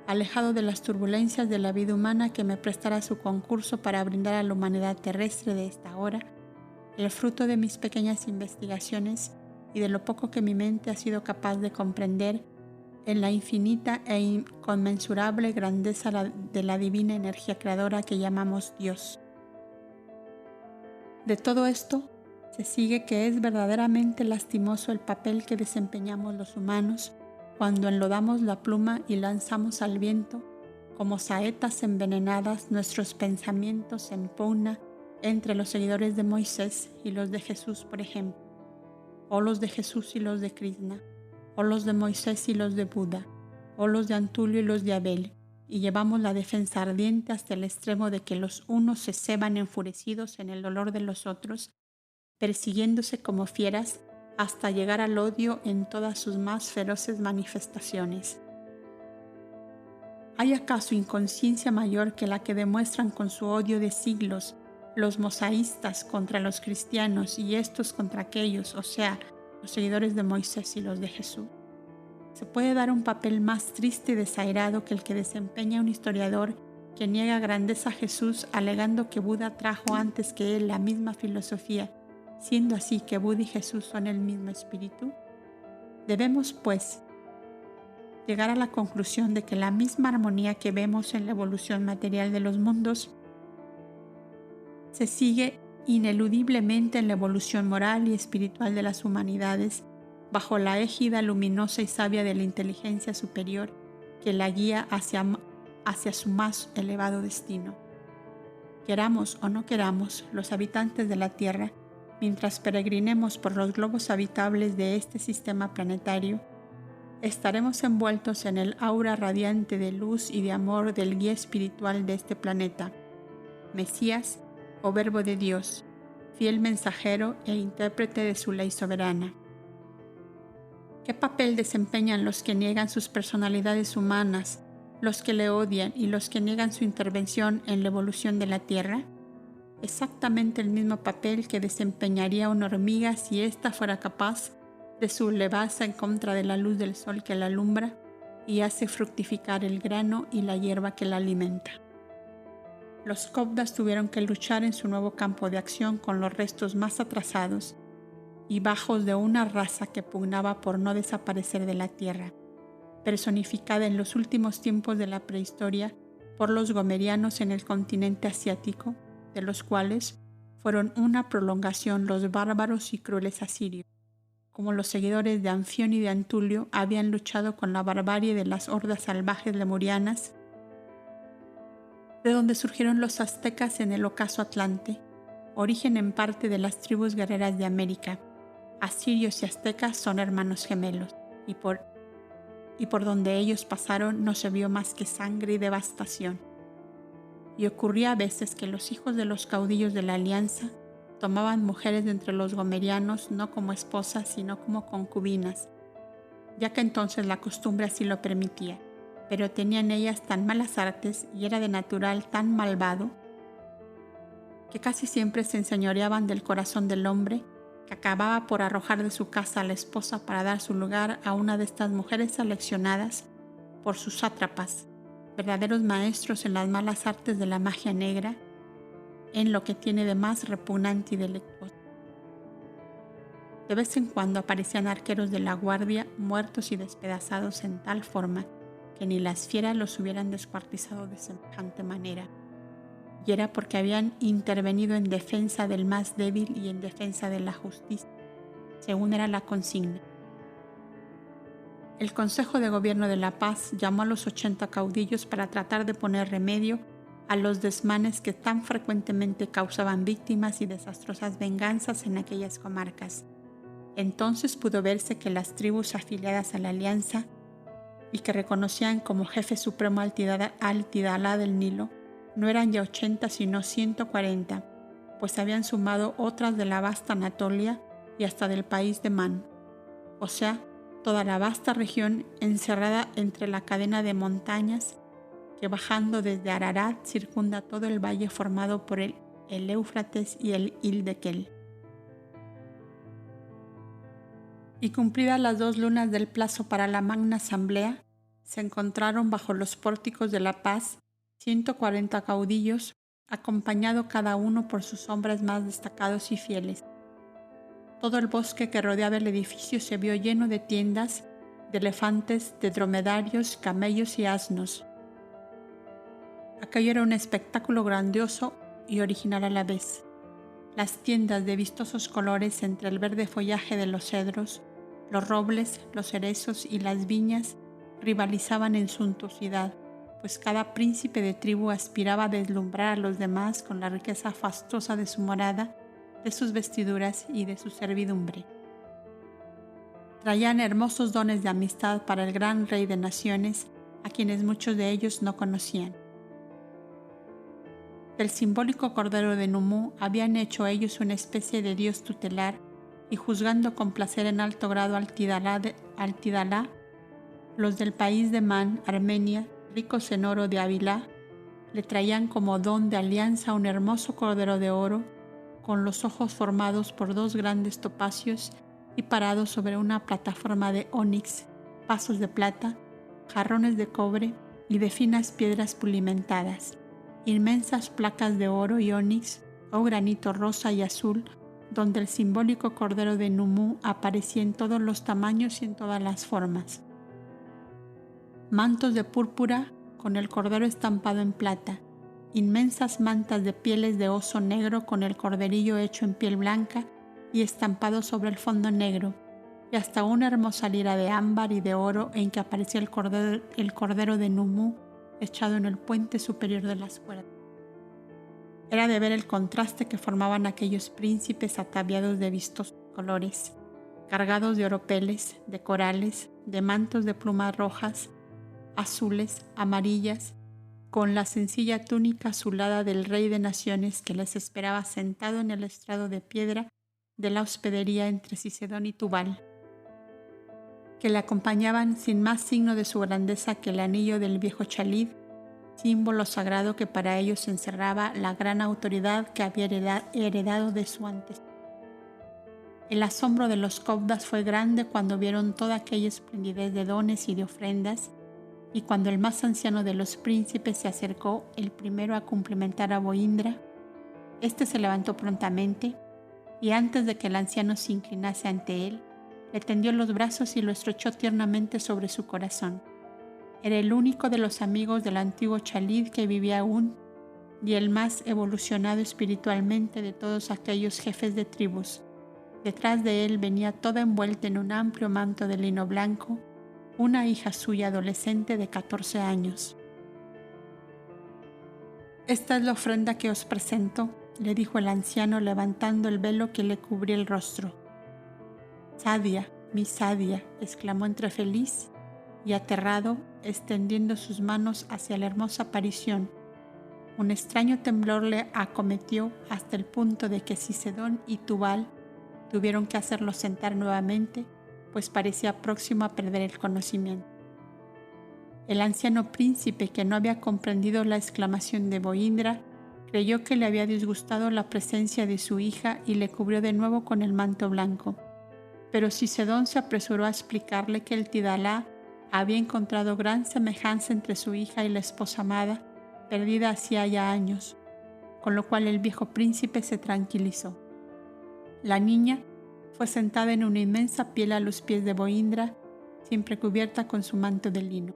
alejado de las turbulencias de la vida humana, que me prestara su concurso para brindar a la humanidad terrestre de esta hora el fruto de mis pequeñas investigaciones y de lo poco que mi mente ha sido capaz de comprender en la infinita e inconmensurable grandeza de la divina energía creadora que llamamos Dios. De todo esto se sigue que es verdaderamente lastimoso el papel que desempeñamos los humanos cuando enlodamos la pluma y lanzamos al viento, como saetas envenenadas, nuestros pensamientos en pugna entre los seguidores de Moisés y los de Jesús, por ejemplo, o los de Jesús y los de Krishna, o los de Moisés y los de Buda, o los de Antulio y los de Abel, y llevamos la defensa ardiente hasta el extremo de que los unos se ceban enfurecidos en el dolor de los otros, persiguiéndose como fieras hasta llegar al odio en todas sus más feroces manifestaciones. ¿Hay acaso inconsciencia mayor que la que demuestran con su odio de siglos los mosaístas contra los cristianos y estos contra aquellos, o sea, los seguidores de Moisés y los de Jesús? ¿Se puede dar un papel más triste y desairado que el que desempeña un historiador que niega grandeza a Jesús alegando que Buda trajo antes que él la misma filosofía, siendo así que Buda y Jesús son el mismo espíritu? Debemos, pues, llegar a la conclusión de que la misma armonía que vemos en la evolución material de los mundos se sigue ineludiblemente en la evolución moral y espiritual de las humanidades, bajo la égida luminosa y sabia de la inteligencia superior que la guía hacia su más elevado destino. Queramos o no queramos, los habitantes de la Tierra, mientras peregrinemos por los globos habitables de este sistema planetario, estaremos envueltos en el aura radiante de luz y de amor del guía espiritual de este planeta, Mesías o Verbo de Dios, fiel mensajero e intérprete de su ley soberana. ¿Qué papel desempeñan los que niegan sus personalidades humanas, los que le odian y los que niegan su intervención en la evolución de la Tierra? Exactamente el mismo papel que desempeñaría una hormiga si ésta fuera capaz de sublevarse en contra de la luz del sol que la alumbra y hace fructificar el grano y la hierba que la alimenta. Los Cobdas tuvieron que luchar en su nuevo campo de acción con los restos más atrasados y bajos de una raza que pugnaba por no desaparecer de la tierra, personificada en los últimos tiempos de la prehistoria por los gomerianos en el continente asiático, de los cuales fueron una prolongación los bárbaros y crueles asirios. Como los seguidores de Anfión y de Antulio habían luchado con la barbarie de las hordas salvajes lemurianas, de donde surgieron los aztecas en el ocaso Atlante, origen en parte de las tribus guerreras de América. Asirios y aztecas son hermanos gemelos, y por donde ellos pasaron no se vio más que sangre y devastación. Y ocurría a veces que los hijos de los caudillos de la alianza tomaban mujeres de entre los gomerianos no como esposas, sino como concubinas, ya que entonces la costumbre así lo permitía, pero tenían ellas tan malas artes y era de natural tan malvado que casi siempre se enseñoreaban del corazón del hombre, que acababa por arrojar de su casa a la esposa para dar su lugar a una de estas mujeres seleccionadas por sus sátrapas, verdaderos maestros en las malas artes de la magia negra, en lo que tiene de más repugnante y delictuoso. De vez en cuando aparecían arqueros de la guardia muertos y despedazados en tal forma que ni las fieras los hubieran descuartizado de semejante manera, y era porque habían intervenido en defensa del más débil y en defensa de la justicia, según era la consigna. El Consejo de Gobierno de la Paz llamó a los 80 caudillos para tratar de poner remedio a los desmanes que tan frecuentemente causaban víctimas y desastrosas venganzas en aquellas comarcas. Entonces pudo verse que las tribus afiliadas a la alianza y que reconocían como jefe supremo al Tidalá del Nilo no eran ya 80 sino 140, pues habían sumado otras de la vasta Anatolia y hasta del país de Man, o sea, toda la vasta región encerrada entre la cadena de montañas que bajando desde Ararat circunda todo el valle formado por el Éufrates y el Hildekell. Y cumplidas las 2 lunas del plazo para la magna asamblea, se encontraron bajo los pórticos de la paz 140 caudillos, acompañado cada uno por sus hombres más destacados y fieles. Todo el bosque que rodeaba el edificio se vio lleno de tiendas, de elefantes, de dromedarios, camellos y asnos. Aquello era un espectáculo grandioso y original a la vez. Las tiendas de vistosos colores entre el verde follaje de los cedros, los robles, los cerezos y las viñas rivalizaban en suntuosidad, pues cada príncipe de tribu aspiraba a deslumbrar a los demás con la riqueza fastuosa de su morada, de sus vestiduras y de su servidumbre. Traían hermosos dones de amistad para el gran rey de naciones, a quienes muchos de ellos no conocían. Del simbólico cordero de Numú habían hecho ellos una especie de dios tutelar, y juzgando con placer en alto grado al Tidalá, los del país de Man, Armenia, ricos en oro de Avilá, le traían como don de alianza un hermoso cordero de oro, con los ojos formados por dos grandes topacios y parado sobre una plataforma de ónix, pasos de plata, jarrones de cobre y de finas piedras pulimentadas, inmensas placas de oro y ónix o granito rosa y azul, donde el simbólico cordero de Numú aparecía en todos los tamaños y en todas las formas. Mantos de púrpura con el cordero estampado en plata, inmensas mantas de pieles de oso negro con el corderillo hecho en piel blanca y estampado sobre el fondo negro, y hasta una hermosa lira de ámbar y de oro en que aparecía el cordero de Numú echado en el puente superior de las cuerdas. Era de ver el contraste que formaban aquellos príncipes ataviados de vistosos colores, cargados de oropeles, de corales, de mantos de plumas rojas, azules, amarillas, con la sencilla túnica azulada del Rey de Naciones que les esperaba sentado en el estrado de piedra de la hospedería entre Cicedón y Tubal, que le acompañaban sin más signo de su grandeza que el anillo del viejo Chalid, símbolo sagrado que para ellos encerraba la gran autoridad que había heredado de su antecesor. El asombro de los copdas fue grande cuando vieron toda aquella esplendidez de dones y de ofrendas, y cuando el más anciano de los príncipes se acercó el primero a cumplimentar a Boindra, éste se levantó prontamente, y antes de que el anciano se inclinase ante él, le tendió los brazos y lo estrechó tiernamente sobre su corazón. Era el único de los amigos del antiguo Chalid que vivía aún, y el más evolucionado espiritualmente de todos aquellos jefes de tribus. Detrás de él venía toda envuelta en un amplio manto de lino blanco, una hija suya adolescente de 14 años. «Esta es la ofrenda que os presento», le dijo el anciano levantando el velo que le cubría el rostro. «Sadia, mi Sadia», exclamó entre feliz y aterrado, extendiendo sus manos hacia la hermosa aparición. Un extraño temblor le acometió hasta el punto de que Cicedón y Tubal tuvieron que hacerlo sentar nuevamente, pues parecía próximo a perder el conocimiento. El anciano príncipe, que no había comprendido la exclamación de Boindra, creyó que le había disgustado la presencia de su hija y le cubrió de nuevo con el manto blanco. Pero Cicedón se apresuró a explicarle que el Tidalá había encontrado gran semejanza entre su hija y la esposa amada, perdida hacía ya años, con lo cual el viejo príncipe se tranquilizó. La niña fue sentada en una inmensa piel a los pies de Boindra, siempre cubierta con su manto de lino,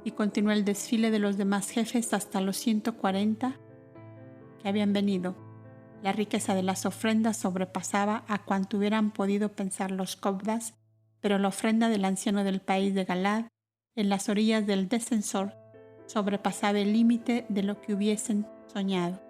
y continuó el desfile de los demás jefes hasta los 140 que habían venido. La riqueza de las ofrendas sobrepasaba a cuanto hubieran podido pensar los copdas, pero la ofrenda del anciano del país de Galad, en las orillas del descensor, sobrepasaba el límite de lo que hubiesen soñado.